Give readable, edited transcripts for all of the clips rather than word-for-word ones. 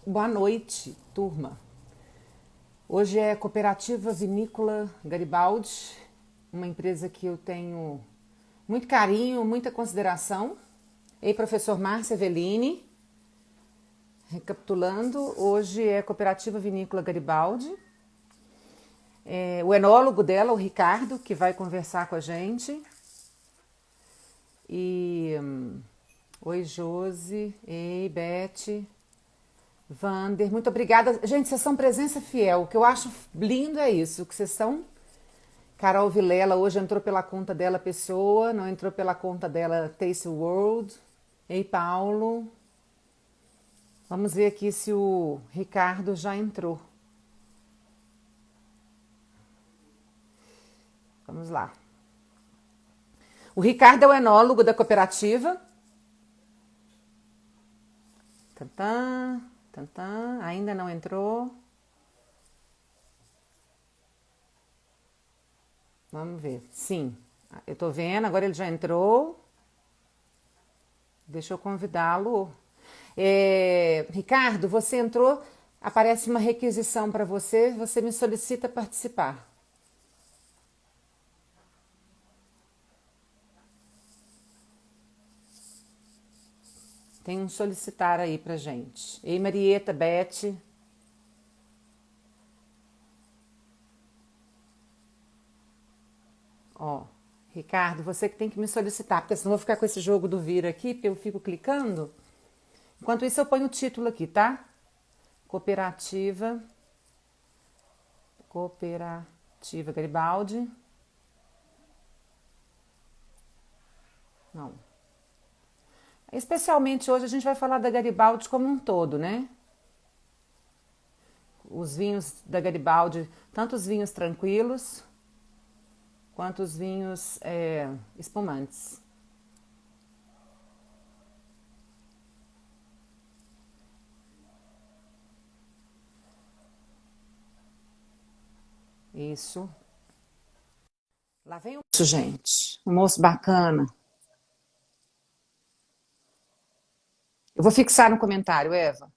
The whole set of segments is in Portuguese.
Boa noite, turma. Hoje é Cooperativa Vinícola Garibaldi, uma empresa que eu tenho muito carinho, muita consideração. Ei, professor Márcio Eveline. Recapitulando, hoje é Cooperativa Vinícola Garibaldi. O enólogo dela, o Ricardo, que vai conversar com a gente. Oi, Josi. Ei, Beth. Vander, muito obrigada. Gente, vocês são presença fiel. O que eu acho lindo é isso, que vocês são. Carol Vilela hoje entrou pela conta dela Pessoa, não entrou pela conta dela Taste World. Ei, Paulo. Vamos ver aqui se o Ricardo já entrou. Vamos lá. O Ricardo é o enólogo da cooperativa. Tantã, tantã, ainda não entrou. Vamos ver. Sim, eu tô vendo, agora ele já entrou. Deixa eu convidá-lo. Ricardo, você entrou, aparece uma requisição para você, você me solicita participar. Tem um solicitar aí pra gente. Ei, Marieta, Beth. Ó, Ricardo, você que tem que me solicitar, porque senão eu vou ficar com esse jogo do vira aqui, porque eu fico clicando. Enquanto isso, eu ponho o título aqui, tá? Cooperativa Garibaldi. Não. Especialmente hoje a gente vai falar da Garibaldi como um todo, né? Os vinhos da Garibaldi, tanto os vinhos tranquilos quanto os vinhos espumantes. Isso. Lá vem o moço, gente. Um moço bacana. Eu vou fixar no comentário, Eva.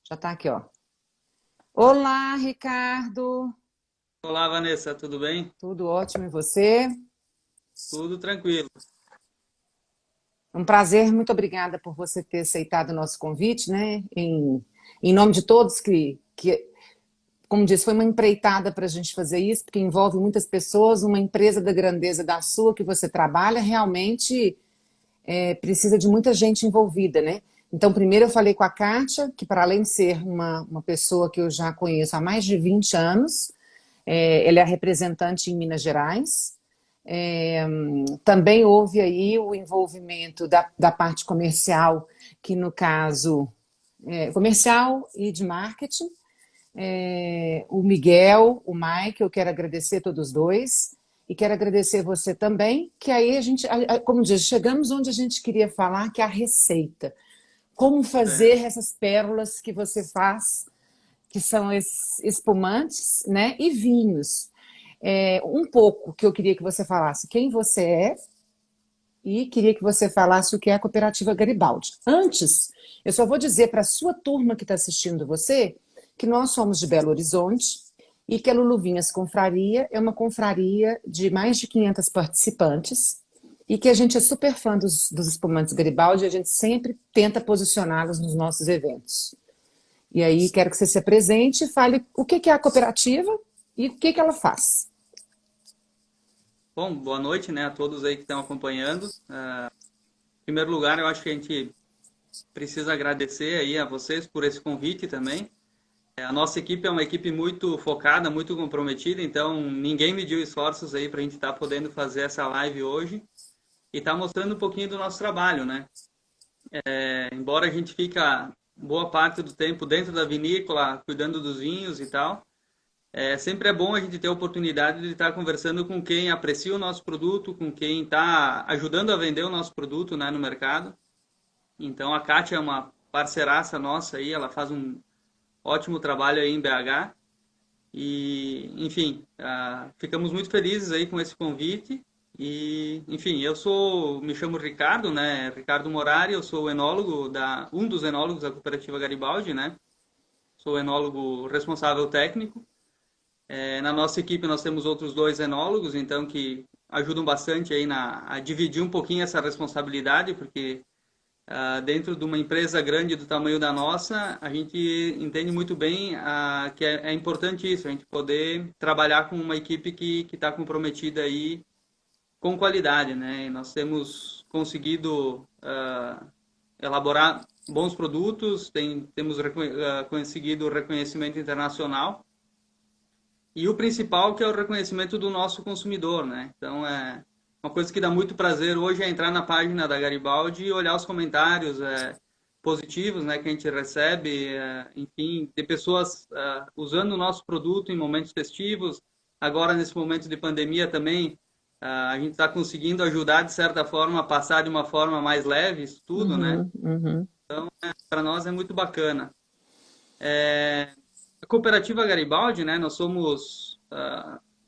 Já tá aqui, ó. Olá, Ricardo. Olá, Vanessa, tudo bem? Tudo ótimo e você? Tudo tranquilo. Um prazer, muito obrigada por você ter aceitado o nosso convite, né? Em nome de todos como disse, foi uma empreitada para a gente fazer isso, porque envolve muitas pessoas, uma empresa da grandeza da sua que você trabalha, realmente precisa de muita gente envolvida, né? Então, primeiro eu falei com a Kátia, que para além de ser uma pessoa que eu já conheço há mais de 20 anos, ela é a representante em Minas Gerais. Também houve aí o envolvimento da parte comercial, que no caso, comercial e de marketing. O Miguel, o Mike, eu quero agradecer todos dois. E quero agradecer você também, que aí a gente, como diz, chegamos onde a gente queria falar, que é a receita. Como É, fazer essas pérolas que você faz, que são esses espumantes, né? E vinhos. Um pouco que eu queria que você falasse quem você é e queria que você falasse o que é a Cooperativa Garibaldi. Antes, eu só vou dizer para a sua turma que está assistindo você que nós somos de Belo Horizonte e que a Luluvinhas Confraria é uma confraria de mais de 500 participantes e que a gente é super fã dos espumantes Garibaldi e a gente sempre tenta posicioná-los nos nossos eventos. E aí quero que você se apresente e fale o que é a cooperativa e o que ela faz. bom, boa noite, né, a todos aí que estão acompanhando. Em primeiro lugar, eu acho que a gente precisa agradecer aí a vocês por esse convite também. A nossa equipe é uma equipe muito focada, muito comprometida, então ninguém mediu esforços aí para a gente estar podendo fazer essa live hoje e estar mostrando um pouquinho do nosso trabalho, né? Embora a gente fica boa parte do tempo dentro da vinícola, cuidando dos vinhos e tal, sempre é bom a gente ter a oportunidade de estar conversando com quem aprecia o nosso produto, com quem está ajudando a vender o nosso produto, né, no mercado. Então a Kátia é uma parceiraça nossa aí, ela faz um ótimo trabalho aí em BH. E, enfim, ficamos muito felizes aí com esse convite. E, enfim, me chamo Ricardo, né? Ricardo Morari, eu sou um dos enólogos da Cooperativa Garibaldi, né? sou o enólogo responsável técnico. Na nossa equipe nós temos outros 2 enólogos, então que ajudam bastante aí a dividir um pouquinho essa responsabilidade, porque dentro de uma empresa grande do tamanho da nossa, a gente entende muito bem que é importante isso, a gente poder trabalhar com uma equipe que está comprometida aí com qualidade, né? E nós temos conseguido elaborar bons produtos, temos conseguido reconhecimento internacional e o principal que é o reconhecimento do nosso consumidor, né? Então é uma coisa que dá muito prazer hoje é entrar na página da Garibaldi e olhar os comentários positivos, né, que a gente recebe, enfim, de pessoas usando o nosso produto em momentos festivos. Agora, nesse momento de pandemia também, a gente está conseguindo ajudar, de certa forma, a passar de uma forma mais leve isso tudo, né? Uhum. Para nós é muito bacana. A cooperativa Garibaldi, né, nós somos,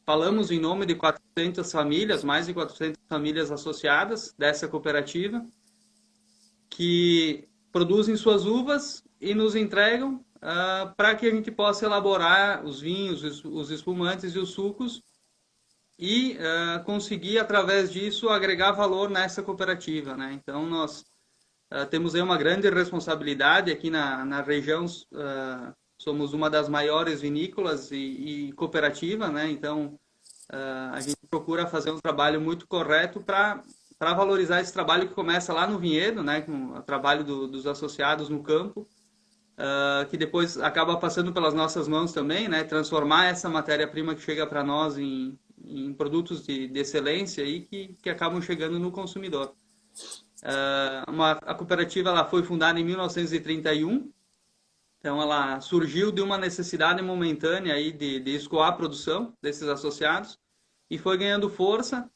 falamos em nome de 400 famílias, mais de 400 famílias associadas dessa cooperativa, que produzem suas uvas e nos entregam para que a gente possa elaborar os vinhos, os espumantes e os sucos e conseguir, através disso, agregar valor nessa cooperativa, né? Então, nós temos aí uma grande responsabilidade aqui na região, somos uma das maiores vinícolas e cooperativa, né? Então, a gente procura fazer um trabalho muito correto para valorizar esse trabalho que começa lá no vinhedo, né? Com o trabalho dos associados no campo, que depois acaba passando pelas nossas mãos também, né? Transformar essa matéria-prima que chega para nós em produtos de excelência e que acabam chegando no consumidor. A cooperativa ela foi fundada em 1931, então ela surgiu de uma necessidade momentânea aí de escoar a produção desses associados e foi ganhando força,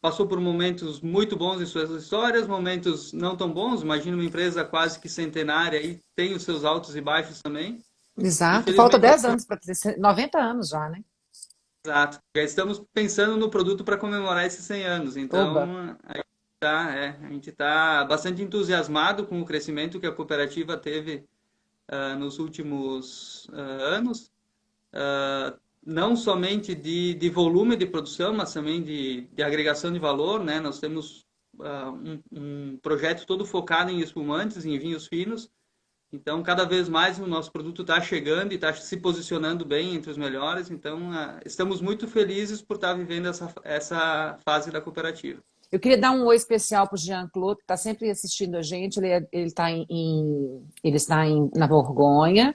passou por momentos muito bons em suas histórias, momentos não tão bons. Imagina uma empresa quase que centenária e tem os seus altos e baixos também. Exato, falta 10 anos para ter 90 anos já, né? Exato, já estamos pensando no produto para comemorar esses 100 anos, Oba. então a gente tá bastante entusiasmado com o crescimento que a cooperativa teve nos últimos anos, não somente de volume de produção, mas também de agregação de valor, né? Nós temos um projeto todo focado em espumantes, em vinhos finos, então cada vez mais o nosso produto está chegando e está se posicionando bem entre os melhores, então estamos muito felizes por estar vivendo essa fase da cooperativa. Eu queria dar um oi especial para o Jean-Claude, que está sempre assistindo a gente. Ele está na Borgonha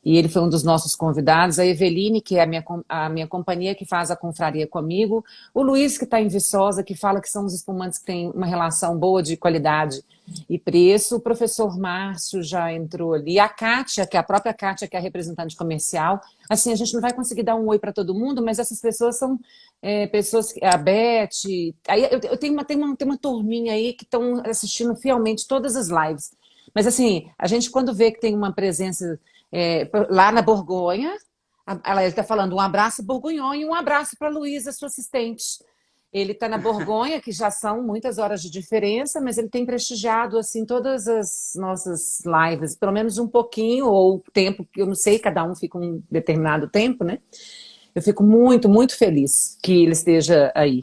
e ele foi um dos nossos convidados. A Eveline, que é a minha companhia, que faz a confraria comigo. O Luiz, que está em Viçosa, que fala que são os espumantes que têm uma relação boa de qualidade e preço. O professor Márcio já entrou ali. A Kátia, que é a própria Kátia, que é a representante comercial. Assim, a gente não vai conseguir dar um oi para todo mundo, mas essas pessoas são pessoas, a Beth. Aí eu tenho uma turminha aí que estão assistindo fielmente todas as lives. Mas assim, a gente quando vê que tem uma presença lá na Borgonha, ele está falando um abraço borgonhão e um abraço para a Luísa, sua assistente. Ele está na Borgonha, que já são muitas horas de diferença, mas ele tem prestigiado assim todas as nossas lives, pelo menos um pouquinho, ou tempo, que eu não sei, cada um fica um determinado tempo, né? Eu fico muito, muito feliz que ele esteja aí.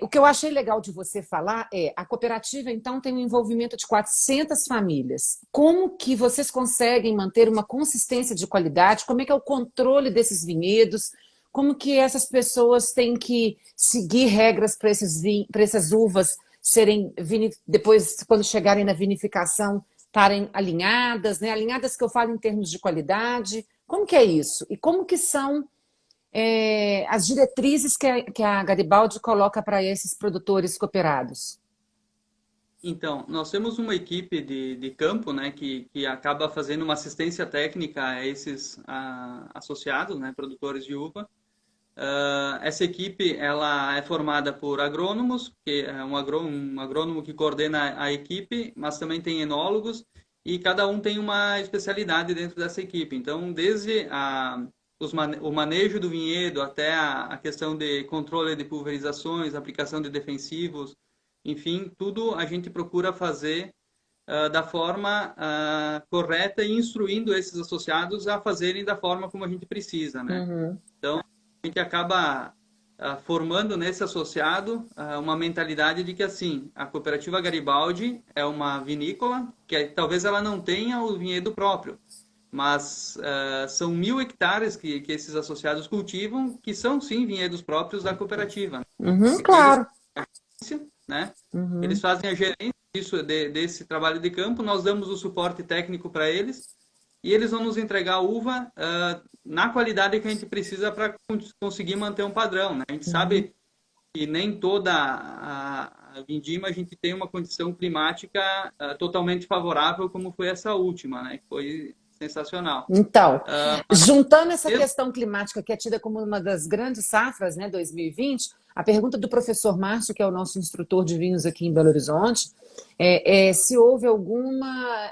O que eu achei legal de você falar a cooperativa, então, tem um envolvimento de 400 famílias. Como que vocês conseguem manter uma consistência de qualidade? Como é que é o controle desses vinhedos? Como que essas pessoas têm que seguir regras para essas uvas serem, depois, quando chegarem na vinificação, estarem alinhadas, né? Alinhadas que eu falo em termos de qualidade. Como que é isso? E como que são as diretrizes que a Garibaldi coloca para esses produtores cooperados? Então, nós temos uma equipe de campo, né, que acaba fazendo uma assistência técnica a esses associados, né, produtores de uva. Essa equipe ela é formada por agrônomos, que é um agrônomo que coordena a equipe, mas também tem enólogos, e cada um tem uma especialidade dentro dessa equipe. Então, desde o manejo do vinhedo até a questão de controle de pulverizações, aplicação de defensivos, enfim, tudo a gente procura fazer da forma correta e instruindo esses associados a fazerem da forma como a gente precisa, né? Uhum. Então, a gente acaba formando nesse associado uma mentalidade de que, assim, a Cooperativa Garibaldi é uma vinícola que talvez ela não tenha o vinhedo próprio, mas são 1.000 hectares que esses associados cultivam, que são, sim, vinhedos próprios da cooperativa, né? Uhum, Eles, claro. né? Uhum. Eles fazem a gerência desse trabalho de campo, nós damos o suporte técnico para eles, e eles vão nos entregar a uva na qualidade que a gente precisa para conseguir manter um padrão, né? A gente Uhum. sabe que nem toda a vindima a gente tem uma condição climática totalmente favorável, como foi essa última, né? Foi sensacional. Então, Mas juntando essa mesmo questão climática, que é tida como uma das grandes safras, né, 2020, a pergunta do professor Márcio, que é o nosso instrutor de vinhos aqui em Belo Horizonte, se houve alguma,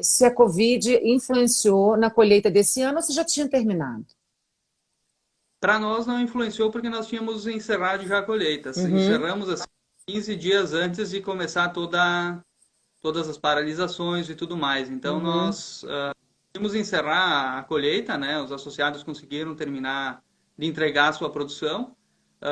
se a Covid influenciou na colheita desse ano ou se já tinha terminado? para nós não influenciou porque nós tínhamos encerrado já a colheita. Uhum, Encerramos assim 15 dias antes de começar todas as paralisações e tudo mais. Então uhum, nós conseguimos encerrar a colheita, né? Os associados conseguiram terminar de entregar a sua produção.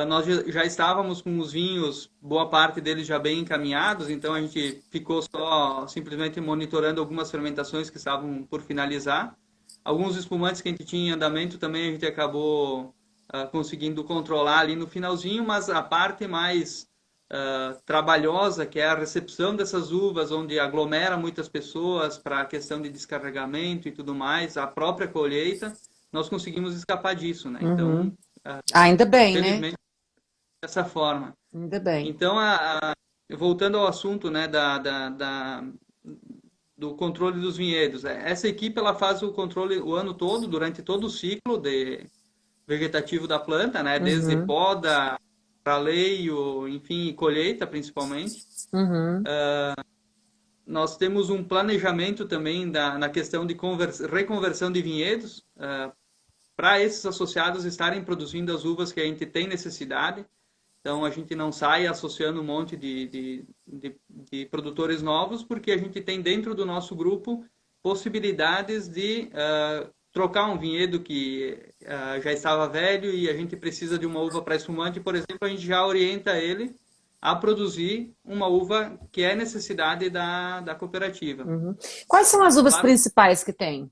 Nós já estávamos com os vinhos, boa parte deles já bem encaminhados, então a gente ficou só simplesmente monitorando algumas fermentações que estavam por finalizar. Alguns espumantes que a gente tinha em andamento também a gente acabou conseguindo controlar ali no finalzinho, mas a parte mais trabalhosa, que é a recepção dessas uvas, onde aglomera muitas pessoas para a questão de descarregamento e tudo mais, a própria colheita, nós conseguimos escapar disso, né? uhum. Então, Ainda bem, né? felizmente, dessa forma. Ainda bem. Então, voltando ao assunto, né, do controle dos vinhedos, essa equipe ela faz o controle o ano todo, durante todo o ciclo vegetativo da planta, né, desde Uhum, poda, raleio, enfim, colheita principalmente. uhum, Nós temos um planejamento também na questão de reconversão de vinhedos, para esses associados estarem produzindo as uvas que a gente tem necessidade. Então, a gente não sai associando um monte de produtores novos, porque a gente tem dentro do nosso grupo possibilidades de trocar um vinhedo que já estava velho e a gente precisa de uma uva para espumante, por exemplo, a gente já orienta ele a produzir uma uva que é necessidade da cooperativa. uhum. Quais são as uvas Claro, principais que tem?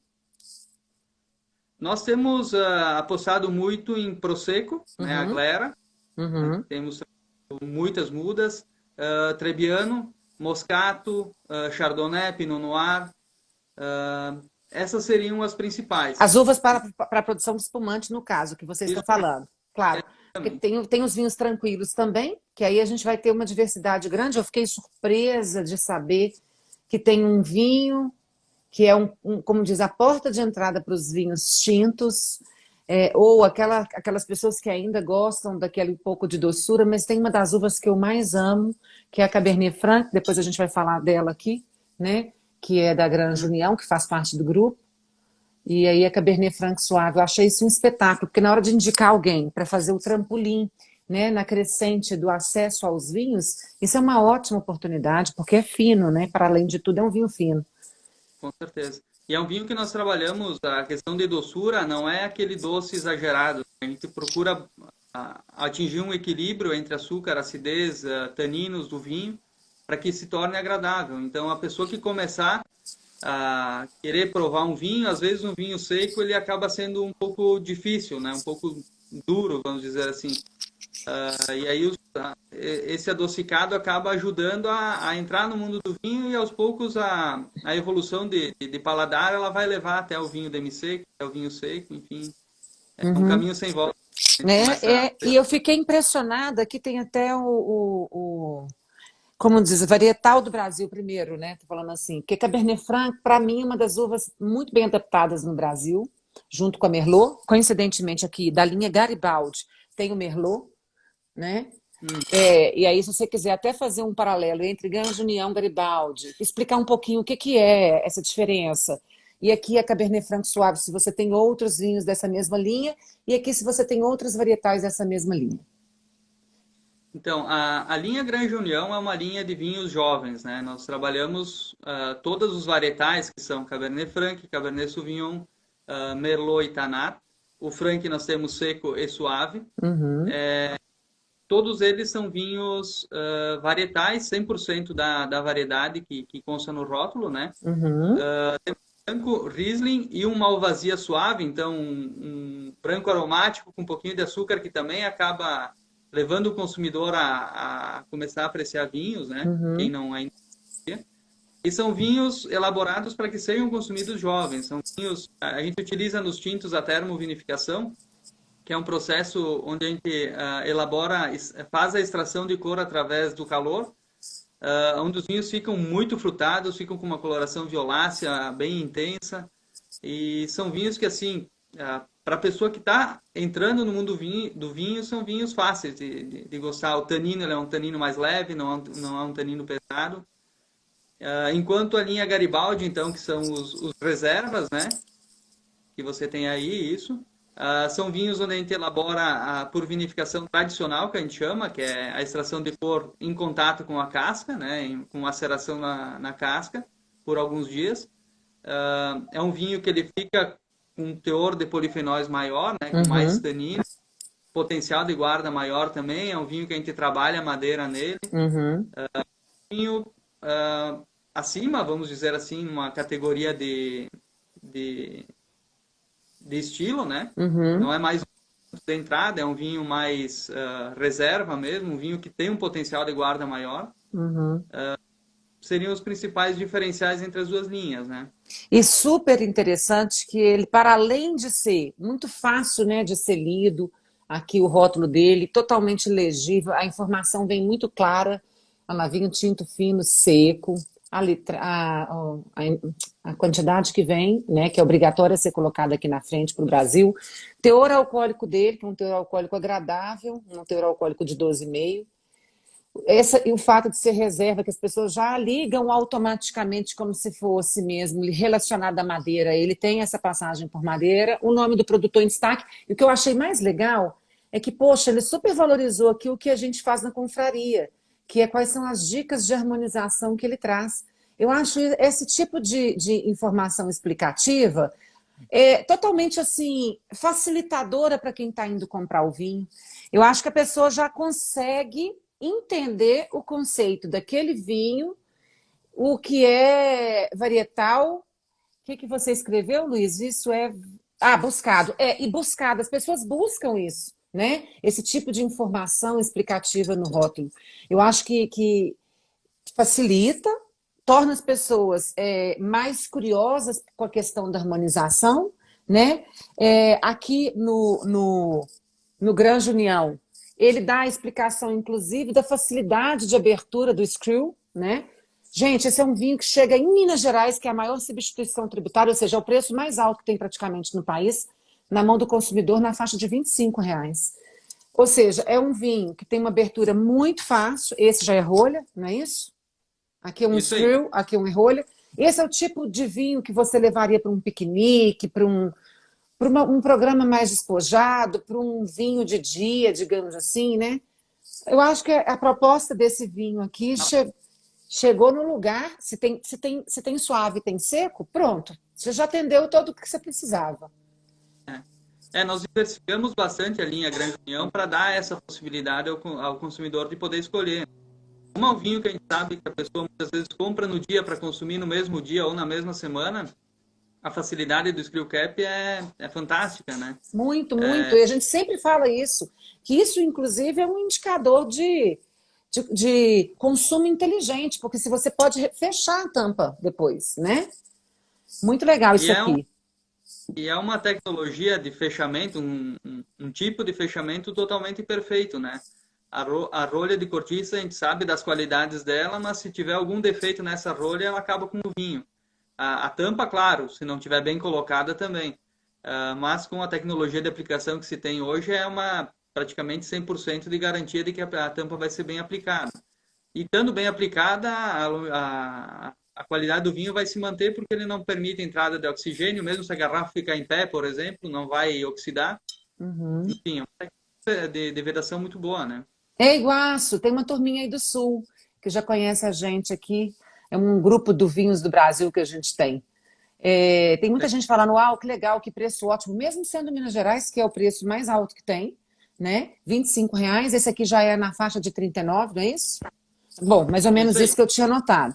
nós temos apostado muito em Prosecco, né, a Uhum, Glera, uhum. temos muitas mudas, Trebbiano, Moscato, Chardonnay, Pinot Noir, essas seriam as principais. As uvas para a produção de espumante, no caso, que vocês estão Isso falando. Claro, porque também. tem os vinhos tranquilos também, que aí a gente vai ter uma diversidade grande. Eu fiquei surpresa de saber que tem um vinho que é como diz, a porta de entrada para os vinhos tintos, ou aquelas pessoas que ainda gostam daquele pouco de doçura, mas tem uma das uvas que eu mais amo, que é a Cabernet Franc, depois a gente vai falar dela aqui, né? Que é da Granja União, que faz parte do grupo. E aí a Cabernet Franc suave, eu achei isso um espetáculo, porque na hora de indicar alguém para fazer o trampolim, né, na crescente do acesso aos vinhos, isso é uma ótima oportunidade, porque é fino, né? Para além de tudo, é um vinho fino. Com certeza. E é um vinho que nós trabalhamos, a questão de doçura não é aquele doce exagerado. A gente procura atingir um equilíbrio entre açúcar, acidez, taninos do vinho, para que se torne agradável. Então, a pessoa que começar a querer provar um vinho, às vezes um vinho seco ele acaba sendo um pouco difícil, né? Um pouco duro, vamos dizer assim. E aí esse adocicado acaba ajudando a entrar no mundo do vinho e aos poucos a evolução de paladar ela vai levar até o vinho demi-seco, até o vinho seco, enfim. É um Uhum. caminho sem volta. A gente começa E eu fiquei impressionada que tem até como diz, o varietal do Brasil primeiro, né? Tô falando assim, porque Cabernet Franc, para mim, é uma das uvas muito bem adaptadas no Brasil, junto com a Merlot. Coincidentemente, aqui da linha Garibaldi tem o Merlot, né? hum, E aí, se você quiser até fazer um paralelo entre Granja União e Garibaldi, explicar um pouquinho o que, que é essa diferença. E aqui a Cabernet Franc Suave, se você tem outros vinhos dessa mesma linha, e aqui se você tem outras varietais dessa mesma linha. Então, a linha Granja União é uma linha de vinhos jovens, né? Nós trabalhamos todos os varietais, que são Cabernet Franc, Cabernet Sauvignon, Merlot e Tannat. O Franc nós temos seco e suave. Uhum, Todos eles são vinhos varietais, 100% da variedade que consta no rótulo, né? uhum, Branco, Riesling e uma malvasia suave, então um branco aromático com um pouquinho de açúcar que também acaba levando o consumidor a começar a apreciar vinhos, né? Quem uhum, não ainda conhecia. E são vinhos elaborados para que sejam consumidos jovens. São vinhos, a gente utiliza nos tintos a termovinificação, que é um processo onde a gente elabora, faz a extração de cor através do calor, onde os vinhos ficam muito frutados, ficam com uma coloração violácea bem intensa. E são vinhos que, assim, para a pessoa que está entrando no mundo do vinho, são vinhos fáceis de gostar. O tanino ele é um tanino mais leve, não é um tanino pesado. Enquanto a linha Garibaldi, então, que são os reservas, né? Que você tem aí, isso. São vinhos onde a gente elabora por vinificação tradicional, que a gente chama, que é a extração de cor em contato com a casca, né? Com maceração na casca, por alguns dias. É um vinho que ele fica com um teor de polifenóis maior, né? Com mais uhum, tanino, potencial de guarda maior também. É um vinho que a gente trabalha a madeira nele. uhum, Vinho acima, vamos dizer assim, uma categoria de, de estilo, né? Não uhum, é mais de entrada, é um vinho mais reserva mesmo, um vinho que tem um potencial de guarda maior. uhum. Seriam os principais diferenciais entre as duas linhas, né? E super interessante que ele, para além de ser muito fácil, né, de ser lido, aqui o rótulo dele, totalmente legível, a informação vem muito clara, a navinho tinto fino, seco, a, litra, a quantidade que vem, né, que é obrigatória ser colocada aqui na frente para o Brasil, teor alcoólico dele, que é um teor alcoólico agradável, um teor alcoólico de 12,5, e o fato de ser reserva, que as pessoas já ligam automaticamente como se fosse mesmo relacionado à madeira. Ele tem essa passagem por madeira, o nome do produtor em destaque. E o que eu achei mais legal é que, poxa, ele super valorizou aqui o que a gente faz na confraria, que é quais são as dicas de harmonização que ele traz. Eu acho esse tipo de informação explicativa totalmente assim facilitadora para quem está indo comprar o vinho. Eu acho que a pessoa já consegue entender o conceito daquele vinho, o que é varietal. O que você escreveu, Luiz? Isso é buscado. E buscado. As pessoas buscam isso, né? Esse tipo de informação explicativa no rótulo. Eu acho que facilita, torna as pessoas mais curiosas com a questão da harmonização, né? Aqui no Granja União, ele dá a explicação, inclusive, da facilidade de abertura do screw, né? Gente, esse é um vinho que chega em Minas Gerais, que é a maior substituição tributária, ou seja, é o preço mais alto que tem praticamente no país, na mão do consumidor, na faixa de R$ 25. Ou seja, é um vinho que tem uma abertura muito fácil, esse já é rolha, não é isso? Aqui é um Isso aí. screw, aqui é um enrolho. Esse é o tipo de vinho que você levaria para um piquenique, para um programa mais despojado, para um vinho de dia, digamos assim, né? Eu acho que a proposta desse vinho aqui chegou no lugar. Se tem suave, tem seco, pronto. Você já atendeu todo o que você precisava. Nós diversificamos bastante a linha Grande União para dar essa possibilidade ao consumidor de poder escolher. Como é um vinho que a gente sabe que a pessoa muitas vezes compra no dia para consumir no mesmo dia ou na mesma semana, a facilidade do screw cap é fantástica, né? Muito, muito. E a gente sempre fala isso, que isso, inclusive, é um indicador de consumo inteligente, porque se você pode fechar a tampa depois, né? Muito legal E isso é, um, aqui. e é uma tecnologia de fechamento, um tipo de fechamento totalmente perfeito, né? A rolha de cortiça, a gente sabe das qualidades dela, mas se tiver algum defeito nessa rolha, ela acaba com o vinho. A tampa, claro, se não tiver bem colocada também. Mas com a tecnologia de aplicação que se tem hoje, é uma praticamente 100% de garantia de que a tampa vai ser bem aplicada. E estando bem aplicada, a qualidade do vinho vai se manter porque ele não permite entrada de oxigênio, mesmo se a garrafa ficar em pé, por exemplo, não vai oxidar. Uhum. Enfim, é uma técnica de vedação muito boa, né? É Iguaçu, tem uma turminha aí do Sul, que já conhece a gente aqui. É um grupo do Vinhos do Brasil que a gente tem. É, tem muita gente falando, uau, que legal, que preço ótimo, mesmo sendo Minas Gerais, que é o preço mais alto que tem, né? R$ 25. Esse aqui já é na faixa de 39, não é isso? Bom, mais ou menos Isso aí. isso que eu tinha notado.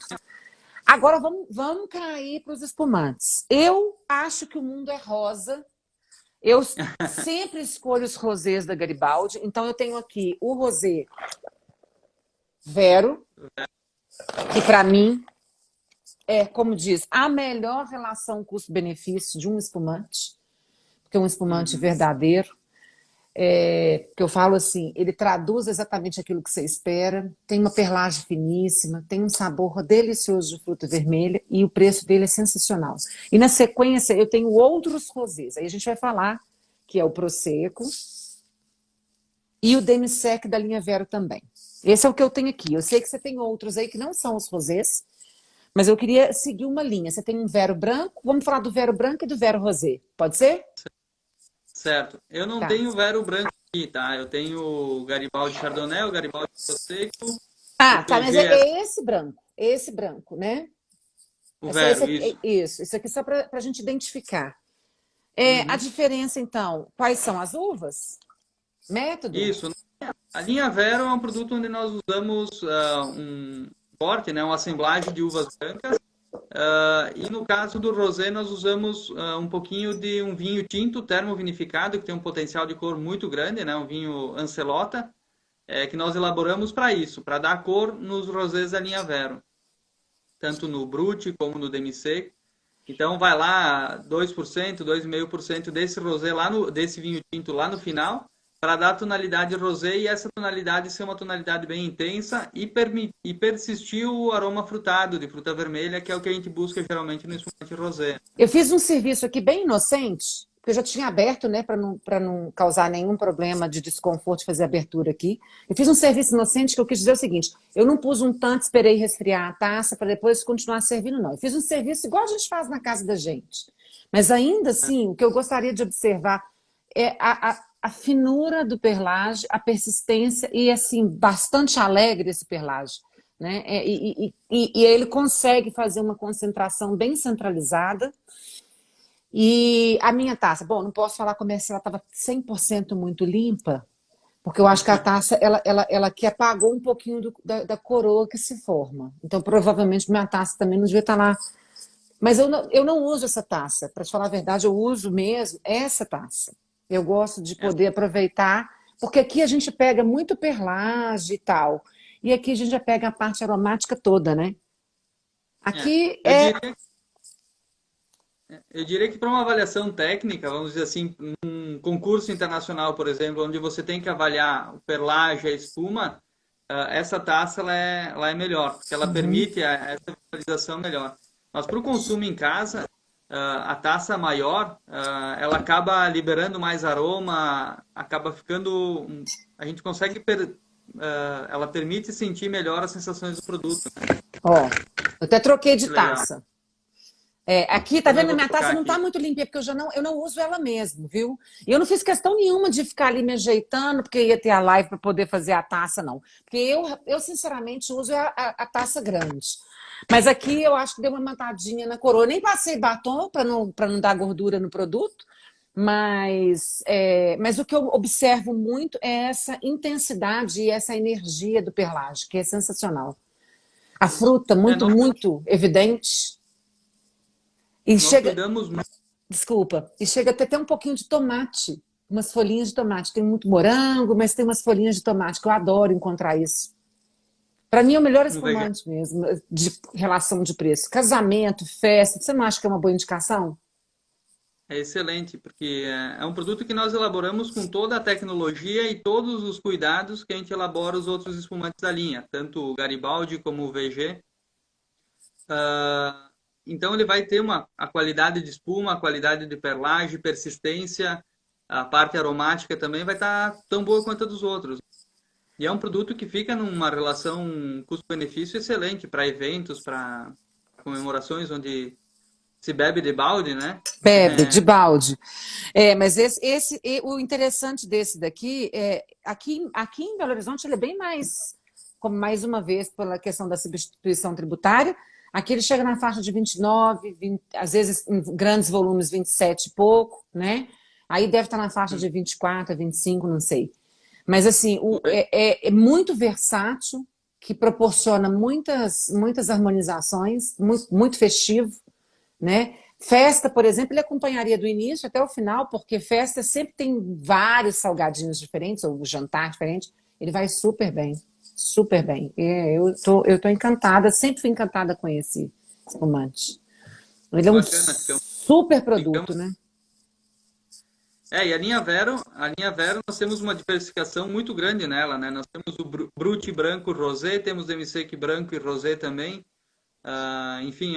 Agora vamos cair para os espumantes. Eu acho que o mundo é rosa. Eu sempre escolho os rosés da Garibaldi. Então eu tenho aqui o rosé Vero, que para mim é, como diz, a melhor relação custo-benefício de um espumante, porque é um espumante Uhum. verdadeiro, que eu falo assim, ele traduz exatamente aquilo que você espera, tem uma perlagem finíssima, tem um sabor delicioso de fruta vermelha e o preço dele é sensacional. E na sequência eu tenho outros rosés, aí a gente vai falar que é o Prosecco e o Demi-Sec da linha Vero também. Esse é o que eu tenho aqui. Eu sei que você tem outros aí que não são os rosés, mas eu queria seguir uma linha. Você tem um Vero branco, vamos falar do Vero branco e do Vero rosé, pode ser? Certo. Eu não Tá. tenho Vero branco aqui, tá? Eu tenho o Garibaldi Chardonnay, o Garibaldi Prosecco, o Ah, tá, mas PG, é esse branco, né? o Esse Vero, aqui, isso. isso aqui só para a gente identificar. É, a Uhum. diferença, então, quais são as uvas? Método? Isso. A linha Vero é um produto onde nós usamos um corte, né, uma assemblagem de uvas brancas. E no caso do rosé, nós usamos um pouquinho de um vinho tinto termovinificado, que tem um potencial de cor muito grande, né, um vinho Ancelota, que nós elaboramos para isso, para dar cor nos rosés da linha Vero, tanto no Brut como no Demi-Sec. Então vai lá 2%, 2,5% desse rosé lá desse vinho tinto lá no final, para dar a tonalidade rosé e essa tonalidade ser uma tonalidade bem intensa e persistir o aroma frutado de fruta vermelha, que é o que a gente busca geralmente no espumante rosé. Eu fiz um serviço aqui bem inocente, porque eu já tinha aberto, né, para não causar nenhum problema de desconforto de fazer abertura aqui. Eu fiz um serviço inocente que eu quis dizer o seguinte: eu não pus um tanto, esperei resfriar a taça para depois continuar servindo, não. Eu fiz um serviço igual a gente faz na casa da gente. Mas ainda assim, o que eu gostaria de observar é a finura do perlage, a persistência e, assim, bastante alegre esse perlage. Né? E ele consegue fazer uma concentração bem centralizada. E a minha taça, bom, não posso falar como é se ela estava 100% muito limpa, porque eu acho que a taça, ela que apagou um pouquinho da coroa que se forma. Então, provavelmente, minha taça também não devia estar lá. Mas eu não uso essa taça. Para te falar a verdade, eu uso mesmo essa taça. Eu gosto de É, poder aproveitar, porque aqui a gente pega muito perlage e tal. E aqui a gente já pega a parte aromática toda, né? é. Aqui Eu é. diria, eu diria que para uma avaliação técnica, vamos dizer assim, um concurso internacional, por exemplo, onde você tem que avaliar o perlage, a espuma, essa taça ela é melhor, porque ela Uhum. permite essa visualização melhor. Mas para o consumo em casa, a taça maior, ela acaba liberando mais aroma, acaba ficando. A gente consegue. Ela permite sentir melhor as sensações do produto. Ó, eu até troquei de Que legal. taça. É, aqui, tá Também vendo? A vou minha taça trocar não tá aqui. muito limpinha, porque eu não uso ela mesmo, viu? E eu não fiz questão nenhuma de ficar ali me ajeitando, porque ia ter a live para poder fazer a taça, não. Porque eu sinceramente, uso a taça grande. Mas aqui eu acho que deu uma matadinha na coroa. Eu nem passei batom para não dar gordura no produto, mas o que eu observo muito é essa intensidade e essa energia do perlage, que é sensacional. A Isso. fruta muito, Nós, muito evidente. E nós chega, cuidamos muito. desculpa, e chega até um pouquinho de tomate, umas folhinhas de tomate. Tem muito morango, mas tem umas folhinhas de tomate, que eu adoro encontrar isso. Para mim é o melhor No vegetal. espumante mesmo, de relação de preço. Casamento, festa, você não acha que é uma boa indicação? É excelente, porque é um produto que nós elaboramos com toda a tecnologia e todos os cuidados que a gente elabora os outros espumantes da linha, tanto o Garibaldi como o VG. Então ele vai ter a qualidade de espuma, a qualidade de perlage, persistência, a parte aromática também vai estar tão boa quanto a dos outros. E é um produto que fica numa relação custo-benefício excelente para eventos, para comemorações onde se bebe de balde, né? Bebe, de balde. Mas o interessante desse daqui é aqui em Belo Horizonte ele é bem mais, como mais uma vez, pela questão da substituição tributária, aqui ele chega na faixa de 29, 20, às vezes em grandes volumes 27 e pouco, né? Aí deve estar na faixa de 24, 25, não sei. Mas assim, é muito versátil, que proporciona muitas harmonizações, muito festivo, né? Festa, por exemplo, ele acompanharia do início até o final, porque festa sempre tem vários salgadinhos diferentes, ou jantar diferente. Ele vai super bem, super bem. Eu tô encantada, sempre fui encantada com esse espumante. Ele é um Bacana, super produto, ficamos. né? E a linha Vero nós temos uma diversificação muito grande nela, né? Nós temos o Brut branco rosé, temos o demi-sec branco e rosé também. Enfim,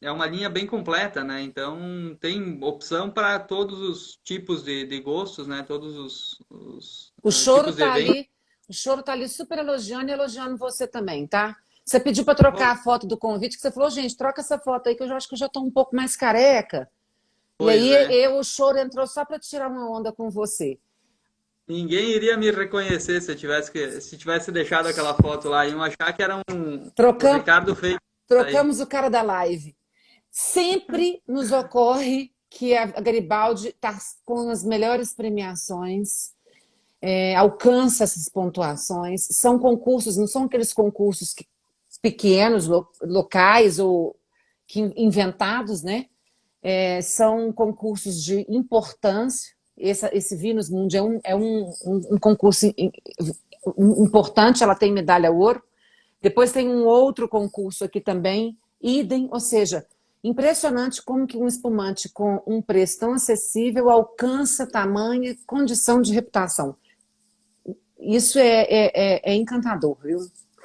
é uma linha bem completa, né? Então tem opção para todos os tipos de gostos, né? Todos os O choro tipos de tá eventos. ali, o choro tá ali super elogiando e elogiando você também, tá? Você pediu para trocar a foto do convite, que você falou, gente, troca essa foto aí, que eu já acho que eu já tô um pouco mais careca. E Pois aí é. o choro entrou só para tirar uma onda com você. Ninguém iria me reconhecer se tivesse deixado aquela foto lá. Iam achar que era o Trocam, Ricardo Fei aí. trocamos o cara da live. Sempre nos ocorre que a Garibaldi está com as melhores premiações, alcança essas pontuações. São concursos, não são aqueles concursos pequenos, locais ou inventados, né? São concursos de importância. Esse Vinus Mundi é um concurso importante, ela tem medalha ouro. Depois tem um outro concurso aqui também, idem, ou seja, impressionante como que um espumante com um preço tão acessível alcança tamanha condição de reputação. Isso é encantador, viu?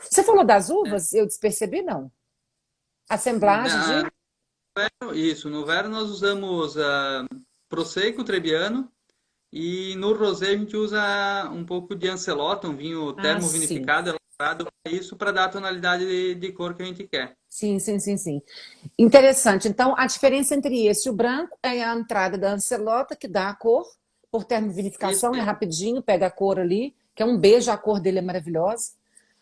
Você falou das uvas? Eu despercebi, não. Assemblagem Na- de... Isso, no Vero nós usamos Prosecco Trebbiano e no Rosé a gente usa um pouco de Ancelota, um vinho Ah, sim. termovinificado, elaborado para isso, para dar a tonalidade de cor que a gente quer. Sim, sim, sim, sim. Interessante. Então, a diferença entre esse e o branco é a entrada da Ancelota, que dá a cor, por Isso, termovinificação, é rapidinho, pega a cor ali, que é um beijo, a cor dele é maravilhosa.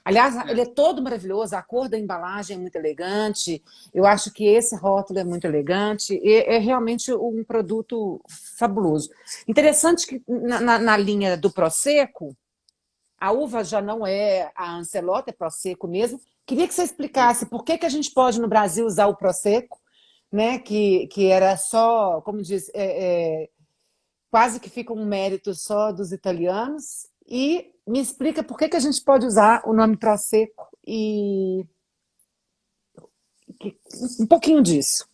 Aliás, ele é todo maravilhoso, a cor da embalagem é muito elegante, eu acho que esse rótulo é muito elegante, e é realmente um produto fabuloso. Interessante que na linha do Prosecco, a uva já não é a Ancelota, é Prosecco mesmo. Queria que você explicasse por que a gente pode no Brasil usar o Prosecco, né? Que era só, como diz, quase que fica um mérito só dos italianos. E me explica por que a gente pode usar o nome Prosecco e um pouquinho disso.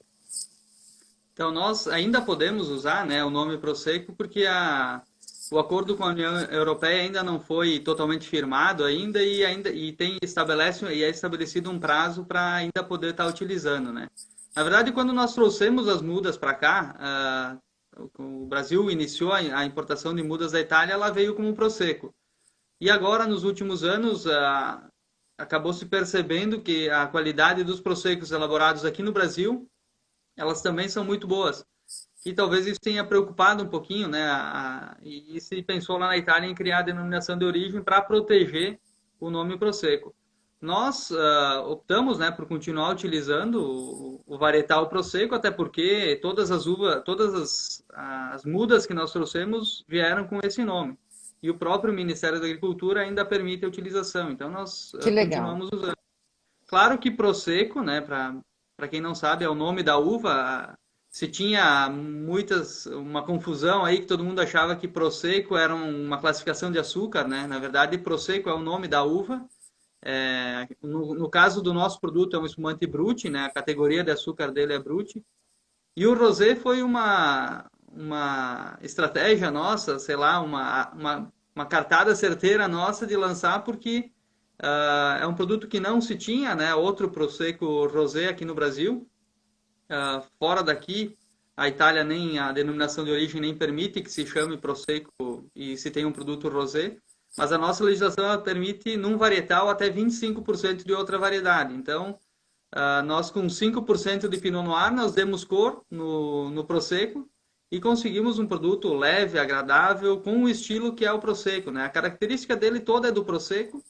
então, nós ainda podemos usar, né, o nome Prosecco porque o acordo com a União Europeia ainda não foi totalmente firmado e é estabelecido um prazo para ainda poder estar utilizando, né? Na verdade, quando nós trouxemos as mudas para cá, o Brasil iniciou a importação de mudas da Itália, ela veio como Prosecco. E agora, nos últimos anos, acabou se percebendo que a qualidade dos Proseccos elaborados aqui no Brasil elas também são muito boas. E talvez isso tenha preocupado um pouquinho, né? E se pensou lá na Itália em criar a denominação de origem para proteger o nome Prosecco. Nós optamos, né, por continuar utilizando o varietal Prosecco, até porque todas as mudas que nós trouxemos vieram com esse nome. E o próprio Ministério da Agricultura ainda permite a utilização. Então nós Que legal. continuamos usando. Claro que Prosecco, né, para quem não sabe, é o nome da uva. Se tinha uma confusão aí que todo mundo achava que Prosecco era uma classificação de açúcar, né? Na verdade, Prosecco é o nome da uva. No caso do nosso produto é um espumante Brut, né? A categoria de açúcar dele é Brut. E o rosé foi uma estratégia nossa, sei lá, uma cartada certeira nossa de lançar, porque é um produto que não se tinha, né? Outro Prosecco rosé aqui no Brasil. Fora daqui, a Itália nem a denominação de origem nem permite que se chame Prosecco e se tenha um produto rosé, mas a nossa legislação ela permite num varietal até 25% de outra variedade. Então, Nós com 5% de Pinot Noir, nós demos cor no Prosecco e conseguimos um produto leve, agradável, com o estilo que é o Prosecco, né? A característica dele toda é do Prosecco,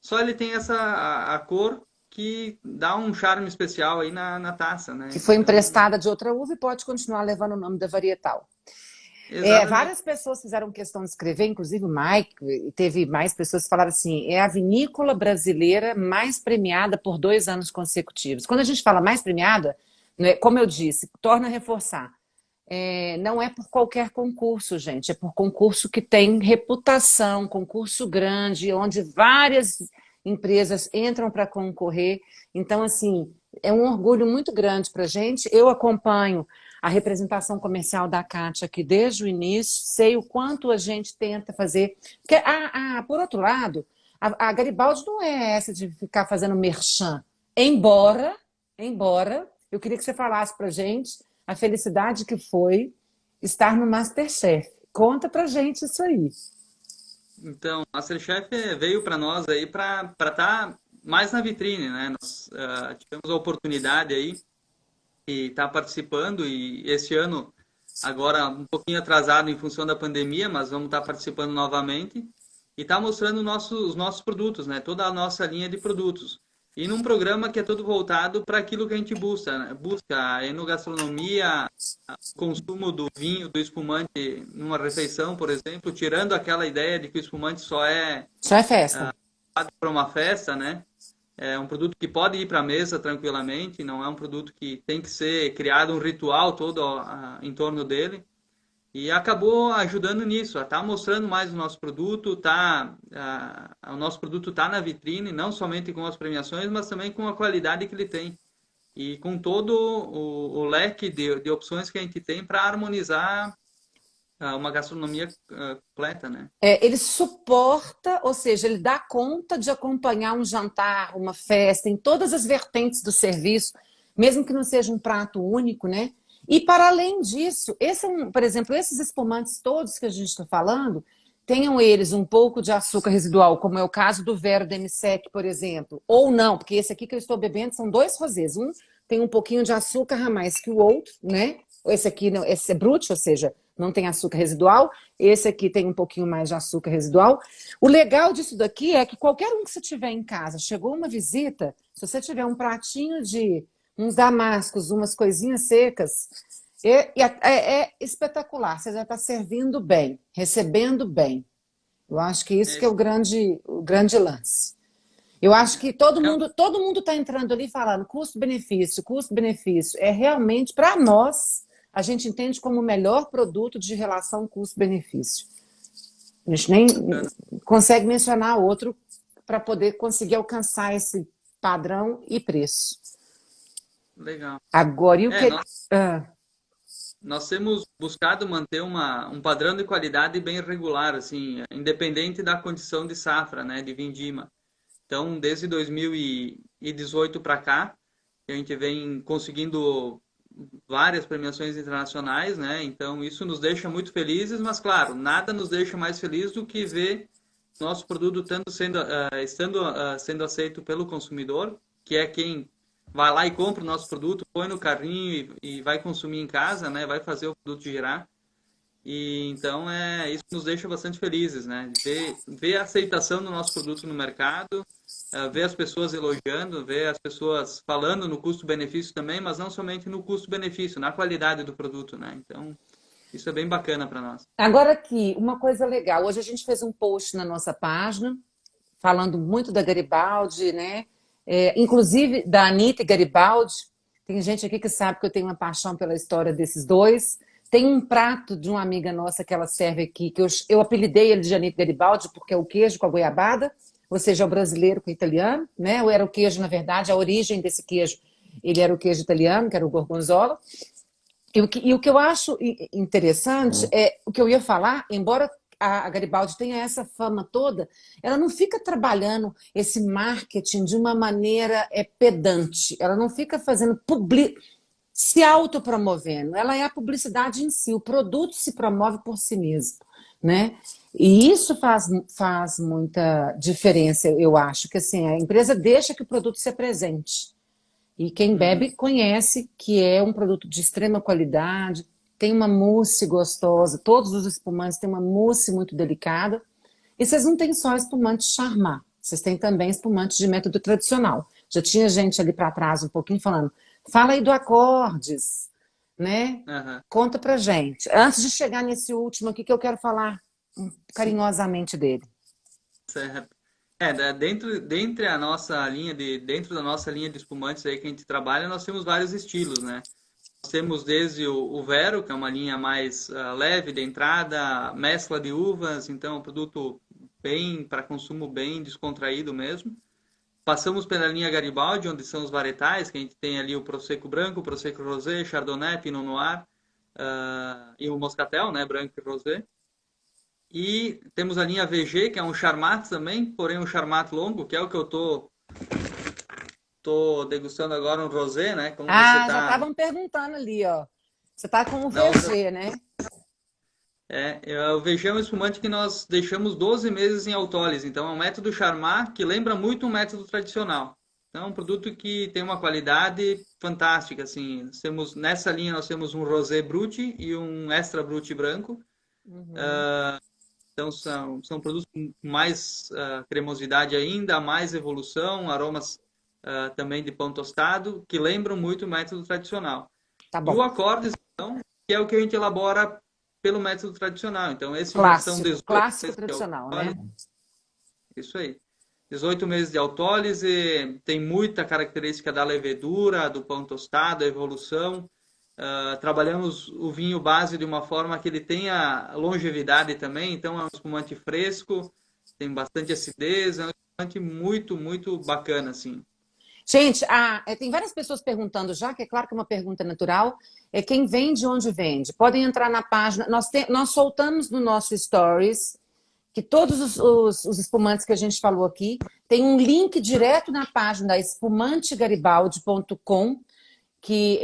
só ele tem a cor que dá um charme especial aí na taça, né? Que foi Então, emprestada de outra uva e pode continuar levando o nome da varietal. exatamente. Várias pessoas fizeram questão de escrever, inclusive o Mike, e teve mais pessoas que falaram assim, é a vinícola brasileira mais premiada por 2 anos consecutivos. Quando a gente fala mais premiada, né, como eu disse, torna a reforçar, não é por qualquer concurso, gente, é por concurso que tem reputação, concurso grande, onde várias empresas entram para concorrer. Então, assim, é um orgulho muito grande para a gente. Eu acompanho a representação comercial da Kátia aqui desde o início, sei o quanto a gente tenta fazer. Porque, por outro lado, a Garibaldi não é essa de ficar fazendo merchan, embora eu queria que você falasse para a gente a felicidade que foi estar no MasterChef. Conta pra gente isso aí. Então, o MasterChef veio para nós aí para estar mais na vitrine, né? Nós tivemos a oportunidade aí e estar participando e este ano, agora um pouquinho atrasado em função da pandemia, mas vamos estar participando novamente e estar mostrando os nossos produtos, né? Toda a nossa linha de produtos. E num programa que é todo voltado para aquilo que a gente busca, né? Busca a enogastronomia, o consumo do vinho, do espumante numa refeição, por exemplo, tirando aquela ideia de que o espumante só é Só é festa. para uma festa, né? É um produto que pode ir para a mesa tranquilamente, não é um produto que tem que ser criado um ritual todo em torno dele. E acabou ajudando nisso, a estar mostrando mais o nosso produto, o nosso produto está na vitrine, não somente com as premiações, mas também com a qualidade que ele tem. E com todo o leque de opções que a gente tem para harmonizar uma gastronomia completa, né? Ele suporta, ou seja, ele dá conta de acompanhar um jantar, uma festa, em todas as vertentes do serviço, mesmo que não seja um prato único, né? E para além disso, por exemplo, esses espumantes todos que a gente está falando, tenham eles um pouco de açúcar residual, como é o caso do Vero Demi-Sec, por exemplo, ou não, porque esse aqui que eu estou bebendo são 2 rosés. Um tem um pouquinho de açúcar a mais que o outro, né? Esse aqui não, esse é brut, ou seja, não tem açúcar residual. Esse aqui tem um pouquinho mais de açúcar residual. O legal disso daqui é que qualquer um que você tiver em casa, chegou uma visita, se você tiver um pratinho de uns damascos, umas coisinhas secas, é espetacular. Você já está servindo bem, recebendo bem. Eu acho que isso que é É, o grande lance. Eu acho que todo mundo está entrando ali falando custo-benefício, custo-benefício. É realmente, para nós, a gente entende como o melhor produto de relação custo-benefício. A gente nem consegue mencionar outro para poder conseguir alcançar esse padrão e preço. legal. Agora, e o que... Nós, nós temos buscado manter um padrão de qualidade bem regular, assim, independente da condição de safra, né, de vindima. Então, desde 2018 para cá, a gente vem conseguindo várias premiações internacionais, né? Então, isso nos deixa muito felizes, mas, claro, nada nos deixa mais felizes do que ver nosso produto sendo aceito pelo consumidor, que é quem vai lá e compra o nosso produto, põe no carrinho e vai consumir em casa, né? Vai fazer o produto girar. E então isso nos deixa bastante felizes, né? Ver a aceitação do nosso produto no mercado, ver as pessoas elogiando, ver as pessoas falando no custo-benefício também, mas não somente no custo-benefício, na qualidade do produto, né? Então, isso é bem bacana para nós. Agora aqui, uma coisa legal. Hoje a gente fez um post na nossa página, falando muito da Garibaldi, né? Inclusive da Anitta e Garibaldi. Tem gente aqui que sabe que eu tenho uma paixão pela história desses dois. Tem um prato de uma amiga nossa que ela serve aqui, que eu apelidei ele de Anitta Garibaldi, porque é o queijo com a goiabada, ou seja, é o brasileiro com o italiano, né? Ou era o queijo, na verdade, a origem desse queijo, ele era o queijo italiano, que era o gorgonzola. E o que eu acho interessante é o que eu ia falar, embora a Garibaldi tenha essa fama toda, ela não fica trabalhando esse marketing de uma maneira pedante, ela não fica fazendo se autopromovendo, ela é a publicidade em si, o produto se promove por si mesmo, né? E isso faz muita diferença, eu acho, que assim, a empresa deixa que o produto se apresente. E quem Uhum. bebe conhece que é um produto de extrema qualidade, tem uma mousse gostosa, todos os espumantes têm uma mousse muito delicada. E vocês não têm só espumante Charmat, vocês têm também espumantes de método tradicional. Já tinha gente ali para trás um pouquinho falando, fala aí do Acordes, né? Aham. Conta pra gente. Antes de chegar nesse último aqui que eu quero falar Sim, carinhosamente dele. certo. Dentre a nossa linha dentro da nossa linha de espumantes aí que a gente trabalha, nós temos vários estilos, né? Nós temos desde o Vero, que é uma linha mais leve de entrada, mescla de uvas, então é um produto bem para consumo bem descontraído mesmo. Passamos pela linha Garibaldi, onde são os varietais, que a gente tem ali o Prosecco branco, o Prosecco rosé, Chardonnay, Pinot Noir, e o Moscatel, né, branco e rosé. E temos a linha VG, que é um Charmat também, porém um Charmat longo, que é o que eu tô degustando agora, um rosé, né? Como você Ah, já tá... estavam perguntando ali, ó. Você tá com o Na outra VG, né? o VG é um espumante que nós deixamos 12 meses em autólise, então é um método Charmat que lembra muito um método tradicional. Então é um produto que tem uma qualidade fantástica, assim. Nessa linha nós temos um Rosé Brut e um Extra Brut branco. Uhum. Então são produtos com mais cremosidade ainda, mais evolução, aromas também de pão tostado, que lembram muito o método tradicional. Tá E o bom. Acordes, então, que é o que a gente elabora pelo método tradicional. Então, são Clássico, 18 clássico meses de tradicional, né? autólise, isso aí. 18 meses de autólise, tem muita característica da levedura, do pão tostado, a evolução. Trabalhamos o vinho base de uma forma que ele tenha longevidade também, então é um espumante fresco, tem bastante acidez, é um espumante muito, muito bacana, assim. Gente, tem várias pessoas perguntando já, que é claro que é uma pergunta natural, é quem vende, onde vende. Podem entrar na página, nós soltamos no nosso Stories, que todos os espumantes que a gente falou aqui, tem um link direto na página da espumantegaribaldi.com, que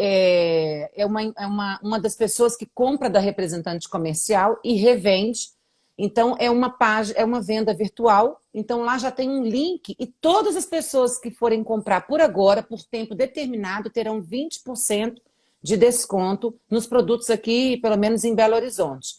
uma das pessoas que compra da representante comercial e revende. Então, é uma página, é uma venda virtual. Então, lá já tem um link e todas as pessoas que forem comprar por agora, por tempo determinado, terão 20% de desconto nos produtos aqui, pelo menos em Belo Horizonte.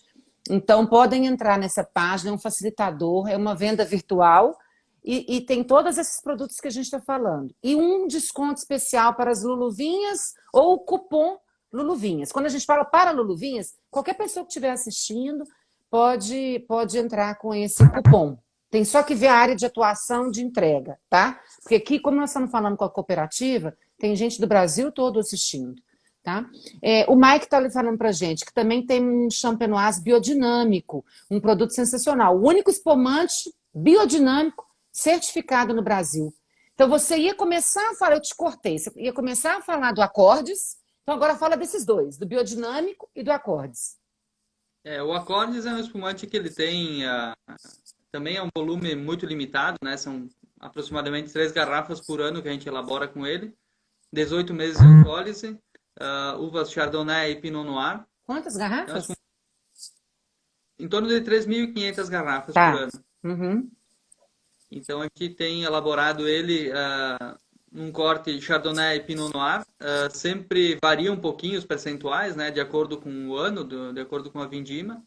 Então, podem entrar nessa página, é um facilitador, é uma venda virtual e tem todos esses produtos que a gente está falando. E um desconto especial para as Luluvinhas ou o cupom Luluvinhas. Quando a gente fala para Luluvinhas, qualquer pessoa que estiver assistindo pode entrar com esse cupom. Tem só que ver a área de atuação de entrega, tá? Porque aqui, como nós estamos falando com a cooperativa, tem gente do Brasil todo assistindo. Tá? O Mike está falando para gente que também tem um champenoise biodinâmico, um produto sensacional. O único espumante biodinâmico certificado no Brasil. Então você ia começar a falar, eu te cortei, você ia começar a falar do Acordes, então agora fala desses dois, do biodinâmico e do Acordes. O Acordes é um espumante que ele tem também é um volume muito limitado, né? São aproximadamente 3 garrafas por ano que a gente elabora com ele. 18 meses de autólise, uvas Chardonnay e Pinot Noir. Quantas Então, garrafas? em torno de 3.500 garrafas por Tá. ano. Uhum. Então, a gente tem elaborado ele num corte Chardonnay e Pinot Noir. Sempre varia um pouquinho os percentuais, né? De acordo com o ano, de acordo com a vindima.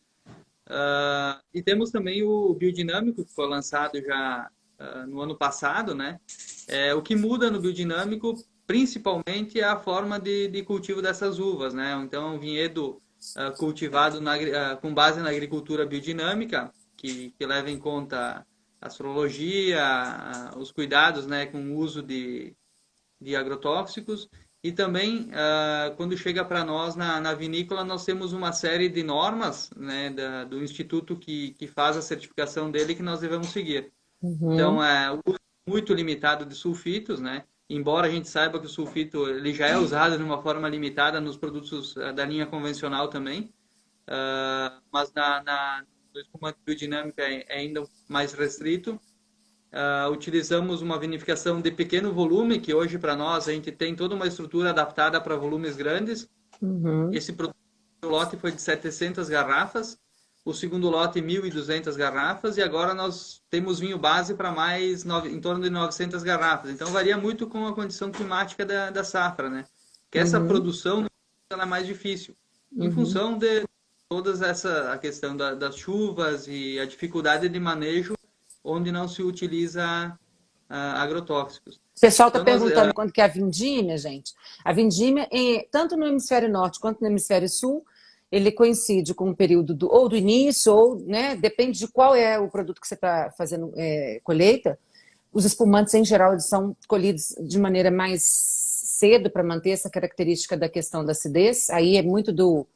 E temos também o biodinâmico, que foi lançado já no ano passado, né? O que muda no biodinâmico, principalmente, é a forma de cultivo dessas uvas, né? Então, um vinhedo cultivado com base na agricultura biodinâmica, que leva em conta a astrologia, os cuidados, né, com o uso de agrotóxicos. E também, quando chega para nós na vinícola, nós temos uma série de normas, né, do instituto que faz a certificação dele que nós devemos seguir. Então, Uhum. o uso muito limitado de sulfitos, né? Embora a gente saiba que o sulfito ele já é usado de uma forma limitada nos produtos da linha convencional também, mas no espumante biodinâmico é ainda mais restrito. Utilizamos uma vinificação de pequeno volume, que hoje para nós a gente tem toda uma estrutura adaptada para volumes grandes. Uhum. Esse produto, o lote foi de 700 garrafas. o segundo lote 1.200 garrafas, e agora nós temos vinho base para mais em torno de 900 garrafas. Então varia muito com a condição climática da safra, né? Que essa Uhum, produção ela é mais difícil, em uhum. função de todas a questão das chuvas e a dificuldade de manejo onde não se utiliza agrotóxicos. O pessoal está Então nós perguntando quando que é a vindímia, gente. A vindímia, tanto no hemisfério norte quanto no hemisfério sul, ele coincide com o período ou do início, ou, né, depende de qual é o produto que você está fazendo colheita. Os espumantes, em geral, eles são colhidos de maneira mais cedo para manter essa característica da questão da acidez. Aí é muito do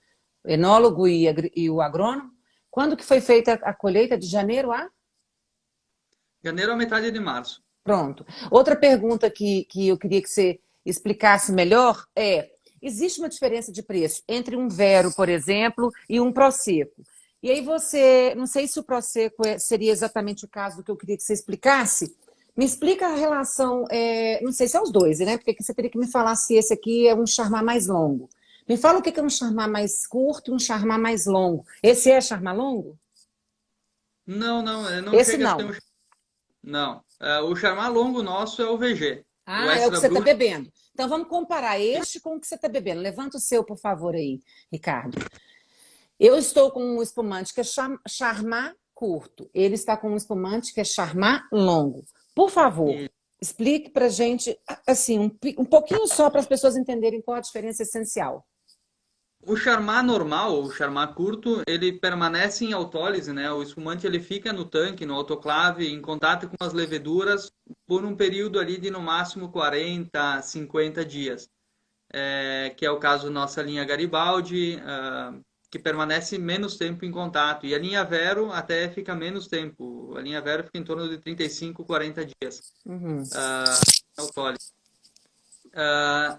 enólogo e o agrônomo. Quando que foi feita a colheita? De janeiro a? janeiro a metade de março. Pronto. Outra pergunta que eu queria que você explicasse melhor é: existe uma diferença de preço entre um Vero, por exemplo, e um Prosecco? E aí você, não sei se o Prosecco seria exatamente o caso do que eu queria que você explicasse. Me explica a relação, não sei se é os dois, né? Porque você teria que me falar se esse aqui é um charmat mais longo. Me fala o que é um charmat mais curto e um charmat mais longo. Esse é charmat longo? Não, não, não Esse chega a ser não. não. O Charmat longo nosso é o VG. O Ah, é o que Extra você está Brut, bebendo. Então vamos comparar este com o que você está bebendo. Levanta o seu, por favor, aí, Ricardo. Eu estou com um espumante que é Charmat curto. Ele está com um espumante que é Charmat longo. Por favor, e explique para a gente, assim, um pouquinho só para as pessoas entenderem qual a diferença essencial. o Charmat normal, o Charmat curto, ele permanece em autólise, né? O espumante ele fica no tanque, no autoclave, em contato com as leveduras por um período ali de no máximo 40, 50 dias. Que é o caso da nossa linha Garibaldi, que permanece menos tempo em contato. E a linha Vero até fica menos tempo. A linha Vero fica em torno de 35, 40 dias. Uhum. Autólise.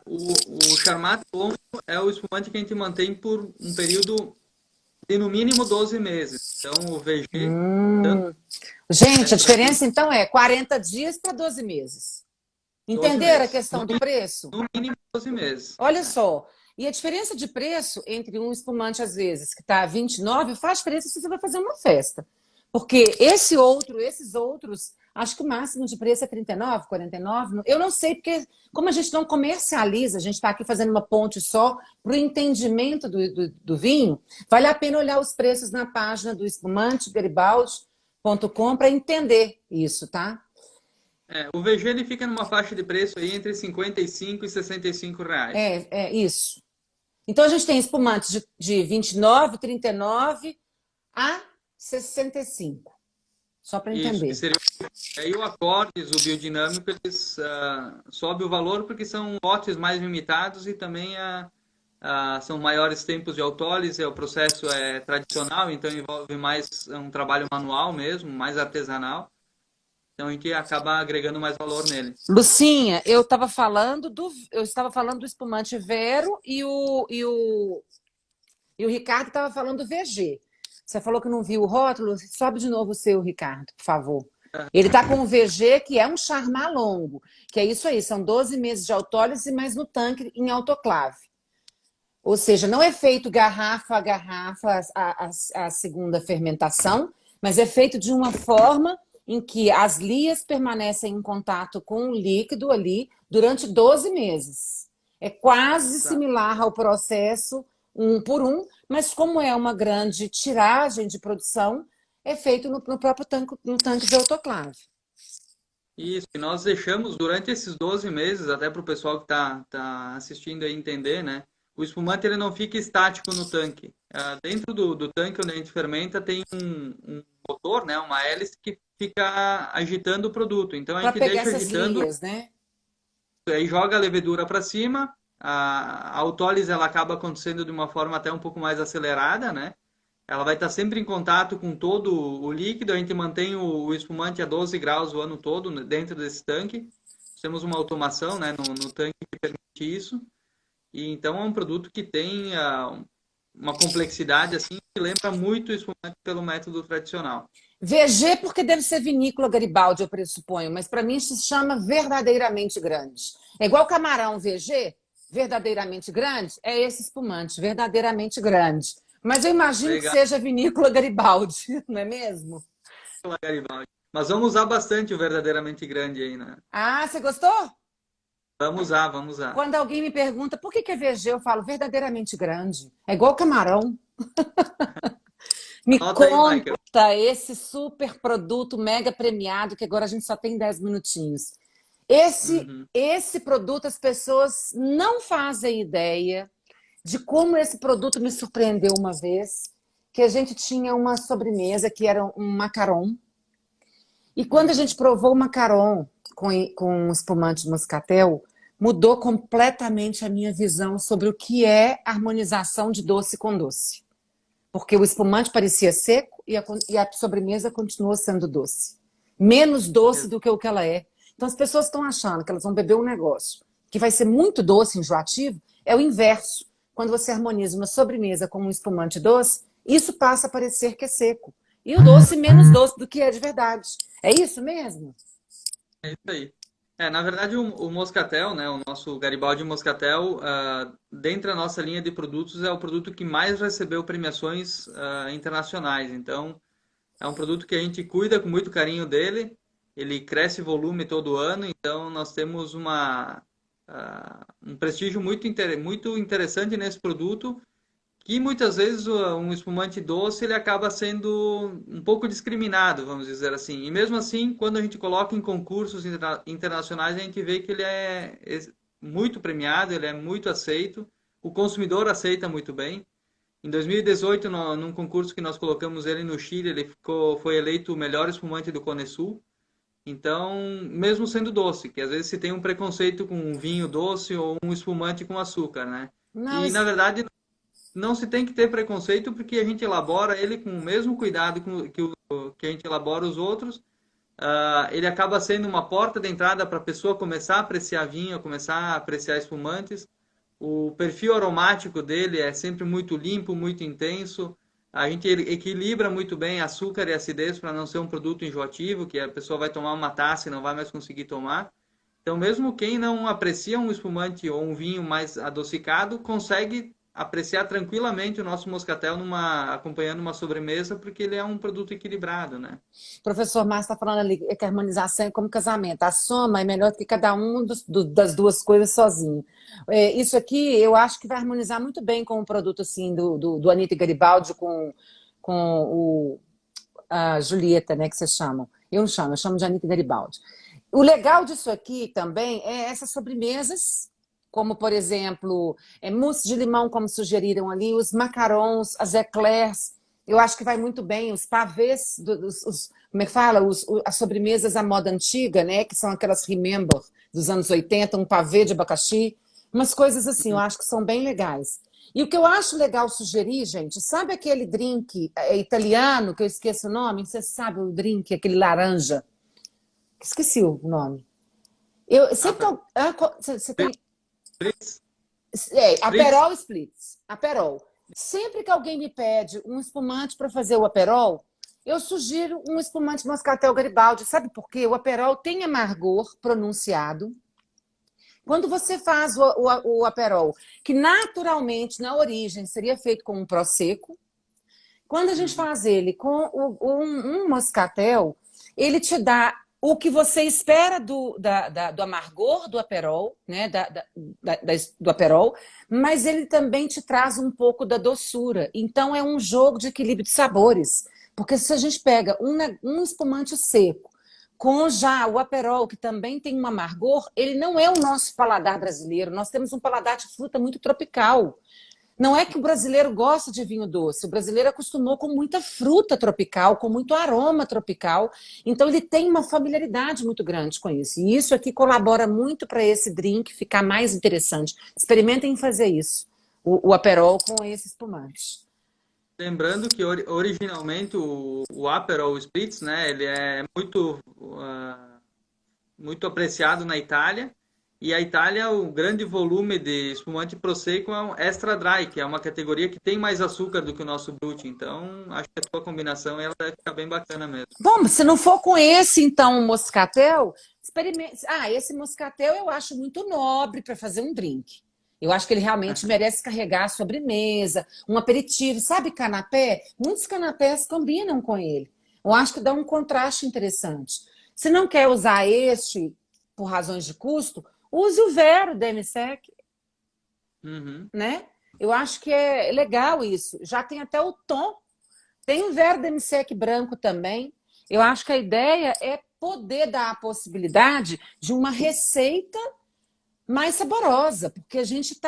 O Charmat longo é o espumante que a gente mantém por um período de no mínimo 12 meses. Então, o VG, tanto Hum. Gente, a extra diferença então é 40 dias para 12 meses. 12 Entenderam a meses. questão do preço? No mínimo 12 meses. Olha só, e a diferença de preço entre um espumante, às vezes, que está a 29, faz diferença se você vai fazer uma festa. Porque esses outros, acho que o máximo de preço é 39, 49. Eu não sei, porque como a gente não comercializa, a gente está aqui fazendo uma ponte só para o entendimento do vinho, vale a pena olhar os preços na página do espumante, garibaldi.com, para entender isso, tá? O VG ele fica numa faixa de preço aí entre 55 e 65 reais. É isso. Então, a gente tem espumantes de 29, 39 a 65. Só para Isso, que entender. seria. Aí o Acordes, o biodinâmico, eles sobe o valor porque são lotes mais limitados e também são maiores tempos de autólise, o processo é tradicional, então envolve mais um trabalho manual mesmo, mais artesanal. Então a gente acaba agregando mais valor nele. Lucinha, eu estava falando do espumante Vero e o Ricardo estava falando do VG. Você falou que não viu o rótulo, sobe de novo o seu, Ricardo, por favor. Ele está com o VG, que é um Charmat longo, que é isso aí, são 12 meses de autólise, mas no tanque em autoclave. Ou seja, não é feito garrafa a garrafa a segunda fermentação, mas é feito de uma forma em que as lias permanecem em contato com o líquido ali durante 12 meses. É quase Tá. similar ao processo um por um, mas como é uma grande tiragem de produção, é feito no próprio tanque, no tanque de autoclave. Isso, e nós deixamos durante esses 12 meses, até para o pessoal que tá assistindo aí entender, né? O espumante ele não fica estático no tanque. Dentro do tanque onde a gente fermenta tem um motor, né? Uma hélice que fica agitando o produto. Então a Para gente pegar deixa essas agitando, lias, né? aí joga a levedura para cima. A autólise ela acaba acontecendo de uma forma até um pouco mais acelerada, né? Ela vai estar sempre em contato com todo o líquido. A gente mantém o espumante a 12 graus o ano todo dentro desse tanque. Temos uma automação, né, no tanque que permite isso. E então é um produto que tem uma complexidade assim que lembra muito o espumante pelo método tradicional. VG porque deve ser vinícola Garibaldi, eu pressuponho, mas para mim se chama verdadeiramente grande. É igual camarão VG, verdadeiramente grande, é esse espumante, verdadeiramente grande. Mas eu imagino que Legal, seja a vinícola Garibaldi, não é mesmo? Garibaldi. Mas vamos usar bastante o verdadeiramente grande aí, né? Ah, você gostou? Vamos usar, vamos usar. Quando alguém me pergunta por que é VG, eu falo verdadeiramente grande. É igual camarão. Me Anota aí, Michael. conta esse super produto mega premiado que agora a gente só tem 10 minutinhos. Uhum. Esse produto as pessoas não fazem ideia de como esse produto me surpreendeu uma vez, que a gente tinha uma sobremesa que era um macaron. E quando a Uhum. gente provou o macaron com espumante de moscatel, mudou completamente a minha visão sobre o que é harmonização de doce com doce. Porque o espumante parecia seco e a sobremesa continuou sendo doce. Menos doce do que o que ela é. Então as pessoas estão achando que elas vão beber um negócio que vai ser muito doce, enjoativo, é o inverso. Quando você harmoniza uma sobremesa com um espumante doce, isso passa a parecer que é seco. E o doce menos doce do que é de verdade. É isso mesmo? É isso aí. Na verdade, o Moscatel, né, o nosso Garibaldi Moscatel, dentro da nossa linha de produtos, é o produto que mais recebeu premiações internacionais. Então, é um produto que a gente cuida com muito carinho dele. Ele cresce volume todo ano, então nós temos um prestígio muito interessante nesse produto, que muitas vezes um espumante doce ele acaba sendo um pouco discriminado, vamos dizer assim. E mesmo assim, quando a gente coloca em concursos internacionais, a gente vê que ele é muito premiado, ele é muito aceito, o consumidor aceita muito bem. Em 2018, num concurso que nós colocamos ele no Chile, foi eleito o melhor espumante do Conesul. Então, mesmo sendo doce, que às vezes se tem um preconceito com um vinho doce ou um espumante com açúcar, né? Não, E na verdade não se tem que ter preconceito porque a gente elabora ele com o mesmo cuidado que a gente elabora os outros. Ele acaba sendo uma porta de entrada para a pessoa começar a apreciar vinho, começar a apreciar espumantes. O perfil aromático dele é sempre muito limpo, muito intenso. A gente equilibra muito bem açúcar e acidez para não ser um produto enjoativo, que a pessoa vai tomar uma taça e não vai mais conseguir tomar. Então, mesmo quem não aprecia um espumante ou um vinho mais adocicado, consegue apreciar tranquilamente o nosso moscatel acompanhando uma sobremesa, porque ele é um produto equilibrado, né? o professor Márcio está falando ali que a harmonização é como casamento. A soma é melhor do que cada um das duas coisas sozinho. Isso aqui eu acho que vai harmonizar muito bem com o produto assim, do Anitta Garibaldi com a Julieta, né, que vocês chamam. Eu não chamo, eu chamo de Anitta Garibaldi. O legal disso aqui também é essas sobremesas, como, por exemplo, mousse de limão, como sugeriram ali, os macarons, as eclairs. Eu acho que vai muito bem. Os pavês, como é que fala? As sobremesas à moda antiga, né? Que são aquelas Remember dos anos 80, um pavê de abacaxi. Umas coisas assim, eu acho que são bem legais. E o que eu acho legal sugerir, gente, sabe aquele drink italiano, que eu esqueço o nome? Você sabe o drink, aquele laranja? Esqueci o nome. Eu sempre que Aperol, você tem Spritz, Spritz. Aperol Spritz, Aperol. Sempre que alguém me pede um espumante para fazer o Aperol, eu sugiro um espumante Moscatel Garibaldi. Sabe por quê? O Aperol tem amargor pronunciado. Quando você faz o Aperol, que naturalmente, na origem, seria feito com um Prosecco, quando a gente Uhum. faz ele com um moscatel, ele te dá o que você espera do amargor do Aperol, né? Do Aperol, mas ele também te traz um pouco da doçura. Então é um jogo de equilíbrio de sabores. Porque se a gente pega um espumante seco com já o Aperol, que também tem um amargor, ele não é o nosso paladar brasileiro. Nós temos um paladar de fruta muito tropical. Não é que o brasileiro gosta de vinho doce, o brasileiro acostumou com muita fruta tropical, com muito aroma tropical, então ele tem uma familiaridade muito grande com isso. E isso aqui colabora muito para esse drink ficar mais interessante. Experimentem fazer isso, o Aperol com esse espumante. Lembrando que originalmente o Aperol Spritz, né, ele é muito apreciado na Itália. E a Itália, o grande volume de espumante Prosecco é um Extra Dry, que é uma categoria que tem mais açúcar do que o nosso Brut. Então, acho que a tua combinação ela deve ficar bem bacana mesmo. Bom, se não for com esse, então, o moscatel, experimente. Ah, esse moscatel eu acho muito nobre para fazer um drink. Eu acho que ele realmente merece carregar a sobremesa, um aperitivo. Sabe canapé? Muitos canapés combinam com ele. Eu acho que dá um contraste interessante. Se não quer usar este por razões de custo, use o Vero Demisec, Uhum. né? Eu acho que é legal isso. Já tem até o tom. Tem o Vero Demisec branco também. Eu acho que a ideia é poder dar a possibilidade de uma receita mais saborosa, porque a gente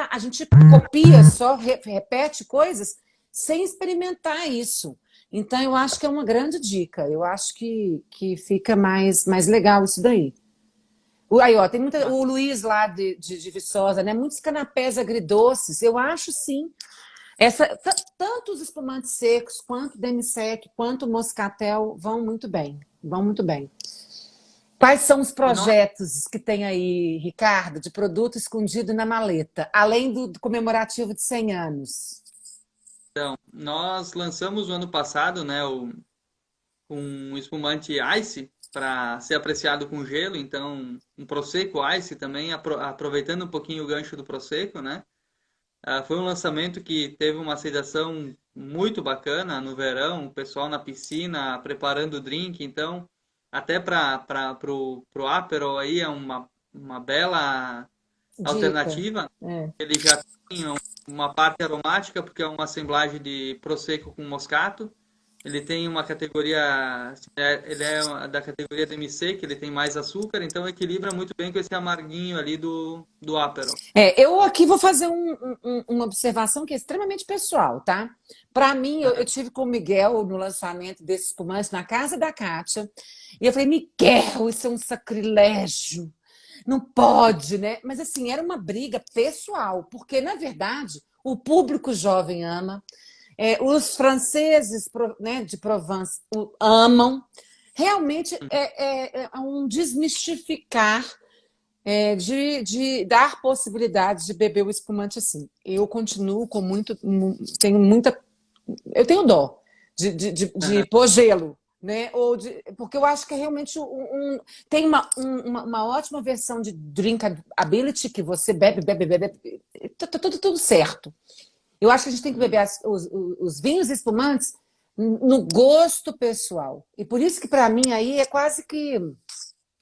copia só, repete coisas sem experimentar isso. Então, eu acho que é uma grande dica. Eu acho que fica mais legal isso daí. Aí, ó, tem o Luiz lá de Viçosa, né? Muitos canapés agridoces. Eu acho sim. Tanto os espumantes secos, quanto o demi-sec, quanto o moscatel vão muito bem. Vão muito bem. Quais são os E nós, projetos que tem aí, Ricardo, de produto escondido na maleta, além do comemorativo de 100 anos? nós lançamos no ano passado, né, um espumante Ice para ser apreciado com gelo, então um Prosecco Ice também, aproveitando um pouquinho o gancho do Prosecco, né? Foi um lançamento que teve uma aceitação muito bacana no verão, o pessoal na piscina preparando o drink, então até para pro Aperol aí é uma bela Dica. alternativa. É. Ele já tem uma parte aromática, porque é uma assemblagem de Prosecco com Moscato. Ele tem uma categoria, ele é da categoria DMC, que ele tem mais açúcar, então equilibra muito bem com esse amarguinho ali do Aperol. Eu aqui vou fazer uma observação que é extremamente pessoal, tá? Para mim, eu tive com o Miguel no lançamento desse espumante na casa da Kátia, e eu falei, Miguel, isso é um sacrilégio. Não pode, né? Mas assim, era uma briga pessoal, porque, na verdade, o público jovem ama, os franceses, né, de Provence amam. Realmente é um desmistificar de dar possibilidades de beber o espumante assim. Eu continuo com tenho muita, eu tenho dó de pôr gelo, né? Porque eu acho que é realmente tem uma ótima versão de drinkability que você bebe, tá tudo certo. Eu acho que a gente tem que beber os vinhos espumantes no gosto pessoal. E por isso que para mim aí é quase que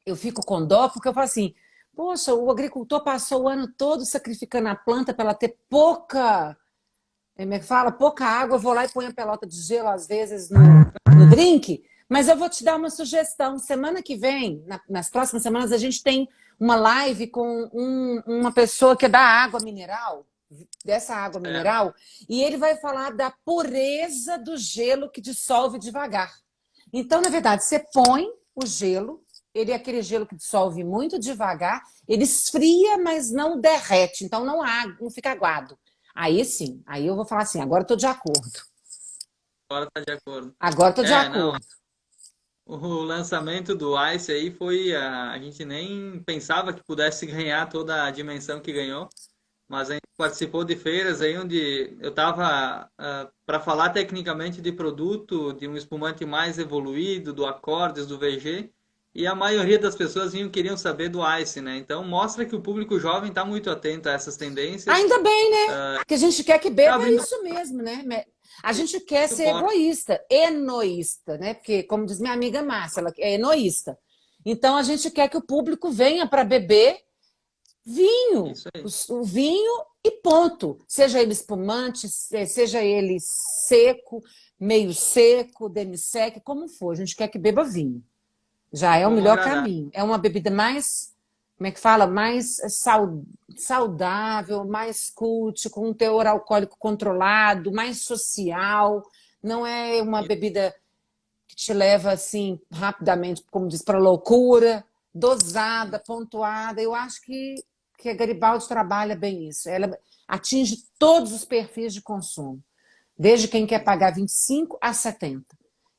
eu fico com dó, porque eu falo assim, poxa, o agricultor passou o ano todo sacrificando a planta para ela ter pouca, como é que fala? Pouca água, eu vou lá e ponho a pelota de gelo, às vezes, no drink, mas eu vou te dar uma sugestão. Semana que vem, nas próximas semanas, a gente tem uma live com uma pessoa que é da água mineral, dessa água É, mineral, e ele vai falar da pureza do gelo que dissolve devagar. Então, na verdade, você põe o gelo, ele é aquele gelo que dissolve muito devagar, ele esfria, mas não derrete, então não fica aguado. Aí sim, aí eu vou falar assim, agora estou de acordo. agora tá de acordo. Agora estou de Não, acordo. o lançamento do Ice aí foi, a gente nem pensava que pudesse ganhar toda a dimensão que ganhou, mas a gente participou de feiras aí onde eu estava para falar tecnicamente de produto, de um espumante mais evoluído, do Acordes, do VG, e a maioria das pessoas queriam saber do Ice, né? Então mostra que o público jovem está muito atento a essas tendências. Ainda bem, né? Que a gente quer que Tá beba abrindo isso mesmo, né? A gente quer muito ser porta. egoísta, enoísta, né? Porque, como diz minha amiga Márcia, ela é enoísta. Então, a gente quer que o público venha para beber vinho, Isso aí. o vinho e ponto. Seja ele espumante, seja ele seco, meio seco, demi-sec, como for. A gente quer que beba vinho. Já é o Vamos melhor agradar. caminho. É uma bebida mais, como é que fala? Mais saudável, mais cult, com um teor alcoólico controlado, mais social. Não é uma bebida que te leva assim rapidamente, como diz, para loucura, dosada, pontuada. Eu acho que a Garibaldi trabalha bem isso. Ela atinge todos os perfis de consumo, desde quem quer pagar 25 a 70.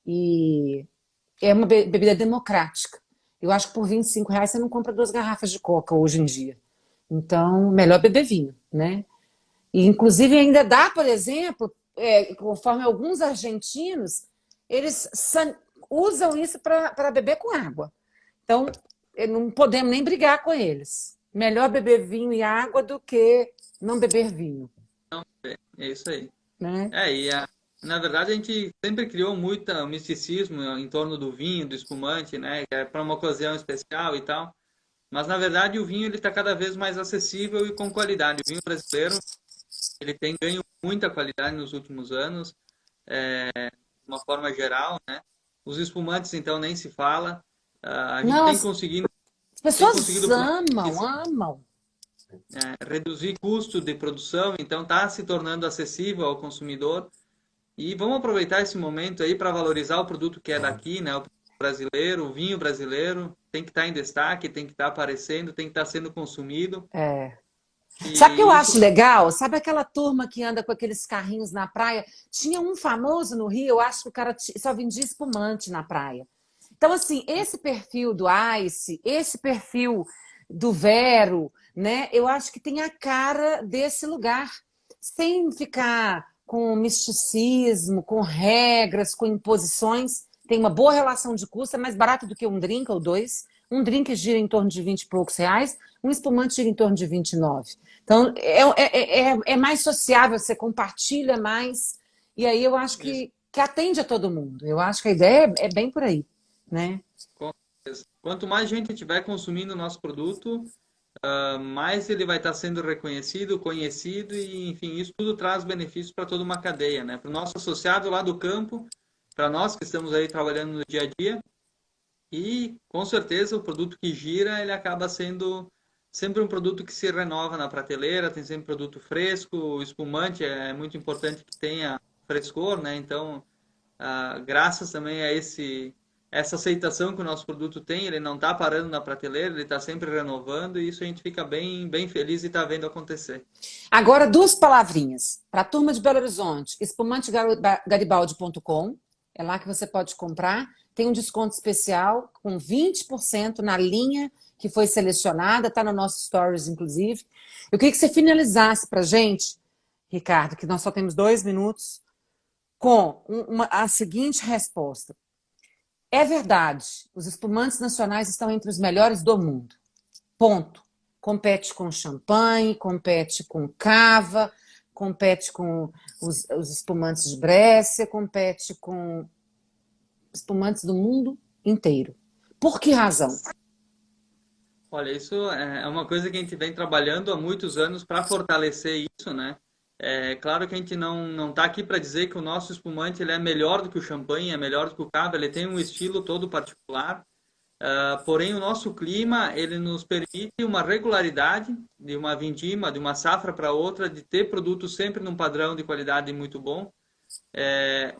E é uma bebida democrática. Eu acho que por R$ 25 você não compra 2 garrafas de coca hoje em dia. Então, melhor beber vinho, né? E, inclusive, ainda dá, por exemplo, conforme alguns argentinos, eles usam isso para beber com água. Então, não podemos nem brigar com eles. Melhor beber vinho e água do que não beber vinho, É isso aí. né? Na verdade, a gente sempre criou muito misticismo em torno do vinho, do espumante, né? Que é para uma ocasião especial e tal. Mas, na verdade, o vinho ele está cada vez mais acessível e com qualidade. O vinho brasileiro ele tem ganho muita qualidade nos últimos anos, de uma forma geral, né? Os espumantes, então, nem se fala. A gente Não, as tem pessoas conseguido amam, amam. reduzir custo de produção, então está se tornando acessível ao consumidor. E vamos aproveitar esse momento aí para valorizar o produto que é daqui, né? O brasileiro, o vinho brasileiro, tem que estar em destaque, tem que estar aparecendo, tem que estar sendo consumido. É. Sabe o que eu E isso, acho legal? Sabe aquela turma que anda com aqueles carrinhos na praia? Tinha um famoso no Rio, eu acho que o cara só vendia espumante na praia. Então, assim, esse perfil do Ice, esse perfil do Vero, né? Eu acho que tem a cara desse lugar, sem ficar com misticismo, com regras, com imposições. Tem uma boa relação de custo, é mais barato do que um drink ou dois. Um drink gira em torno de 20 e poucos reais, um espumante gira em torno de 29. Então, é mais sociável, você compartilha mais, e aí eu acho isso, que atende a todo mundo. Eu acho que a ideia é bem por aí, né? com certeza. Quanto mais gente tiver consumindo o nosso produto, mais ele vai estar sendo reconhecido, conhecido e, enfim, isso tudo traz benefícios para toda uma cadeia, né? Para o nosso associado lá do campo, para nós que estamos aí trabalhando no dia a dia, e com certeza o produto que gira, ele acaba sendo sempre um produto que se renova na prateleira, tem sempre produto fresco, o espumante é muito importante que tenha frescor, né? Então, graças também a essa aceitação que o nosso produto tem, ele não está parando na prateleira, ele está sempre renovando e isso a gente fica bem feliz e está vendo acontecer. Agora, duas palavrinhas. Para a turma de Belo Horizonte, espumantegaribaldi.com. É lá que você pode comprar. Tem um desconto especial com 20% na linha que foi selecionada, está no nosso Stories, inclusive. Eu queria que você finalizasse para a gente, Ricardo, que nós só temos 2 minutos, com a seguinte resposta. É verdade, os espumantes nacionais estão entre os melhores do mundo. Ponto. Compete com champanhe, compete com cava, compete com os espumantes de Brécia, compete com espumantes do mundo inteiro. Por que razão? Olha, isso é uma coisa que a gente vem trabalhando há muitos anos para fortalecer isso, né? É claro que a gente não está aqui para dizer que o nosso espumante ele é melhor do que o champanhe, é melhor do que o cava, ele tem um estilo todo particular. Porém, o nosso clima ele nos permite uma regularidade de uma vindima, de uma safra para outra, de ter produtos sempre num padrão de qualidade muito bom.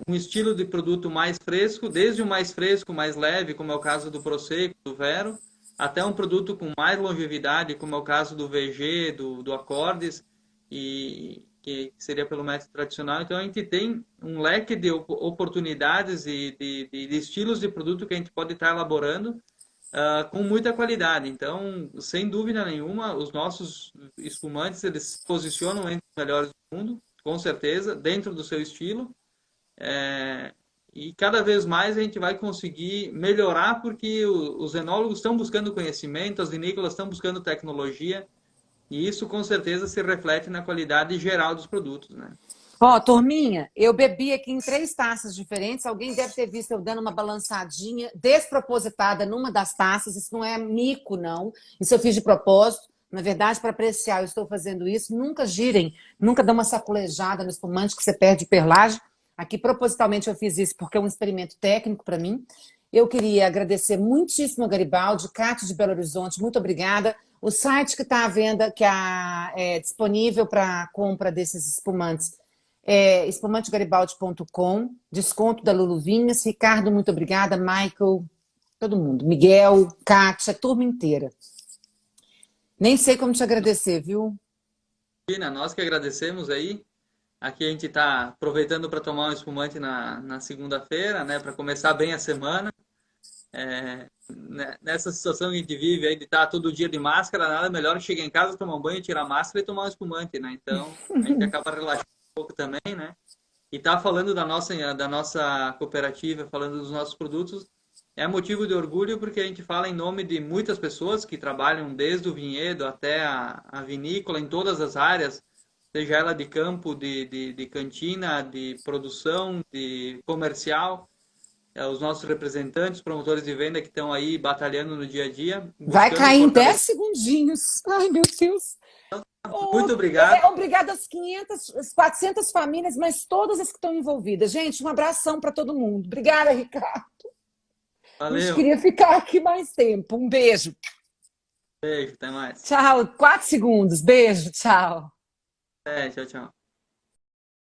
Um estilo de produto mais fresco, desde o mais fresco, mais leve, como é o caso do Prosecco, do Vero, até um produto com mais longevidade, como é o caso do VG, do Acordes, e que seria pelo método tradicional. Então, a gente tem um leque de oportunidades e de estilos de produto que a gente pode estar elaborando com muita qualidade. Então, sem dúvida nenhuma, os nossos espumantes eles se posicionam entre os melhores do mundo, com certeza, dentro do seu estilo. E cada vez mais a gente vai conseguir melhorar porque os enólogos estão buscando conhecimento, as vinícolas estão buscando tecnologia e isso com certeza se reflete na qualidade geral dos produtos, né? Ó, turminha, eu bebi aqui em 3 taças diferentes. Alguém deve ter visto eu dando uma balançadinha despropositada numa das taças. Isso não é mico, não. Isso eu fiz de propósito. Na verdade, para apreciar, eu estou fazendo isso. Nunca girem, nunca dê uma sacolejada no espumante que você perde perlagem. Aqui, propositalmente, eu fiz isso porque é um experimento técnico para mim. Eu queria agradecer muitíssimo a Garibaldi, Cátia de Belo Horizonte, muito obrigada. O site que está à venda, que é disponível para compra desses espumantes, espumantegaribaldi.com, desconto da Lulu Vinhas. Ricardo, muito obrigada. Michael, todo mundo. Miguel, Kátia, turma inteira. Nem sei como te agradecer, viu? Nós que agradecemos aí. Aqui a gente está aproveitando para tomar um espumante na segunda-feira, né, para começar bem a semana. Nessa situação que a gente vive aí de estar todo dia de máscara, nada melhor que chegar em casa, tomar um banho, tirar a máscara e tomar um espumante, né? Então, a gente acaba relaxando um pouco também, né? E tá falando da nossa cooperativa, falando dos nossos produtos, é motivo de orgulho porque a gente fala em nome de muitas pessoas que trabalham desde o vinhedo até a vinícola, em todas as áreas, seja ela de campo, de cantina, de produção, de comercial, os nossos representantes, promotores de venda que estão aí batalhando no dia a dia, Vai buscando cair em 10 fortalecer. segundinhos. Ai, meu Deus. Oh, Muito obrigado. obrigada às 500, às 400 famílias, mas todas as que estão envolvidas. Gente, um abração para todo mundo. Obrigada, Ricardo. A gente Valeu. queria ficar aqui mais tempo. Um beijo. Beijo, até mais. Tchau. 4 segundos. Beijo, tchau. Tchau, tchau.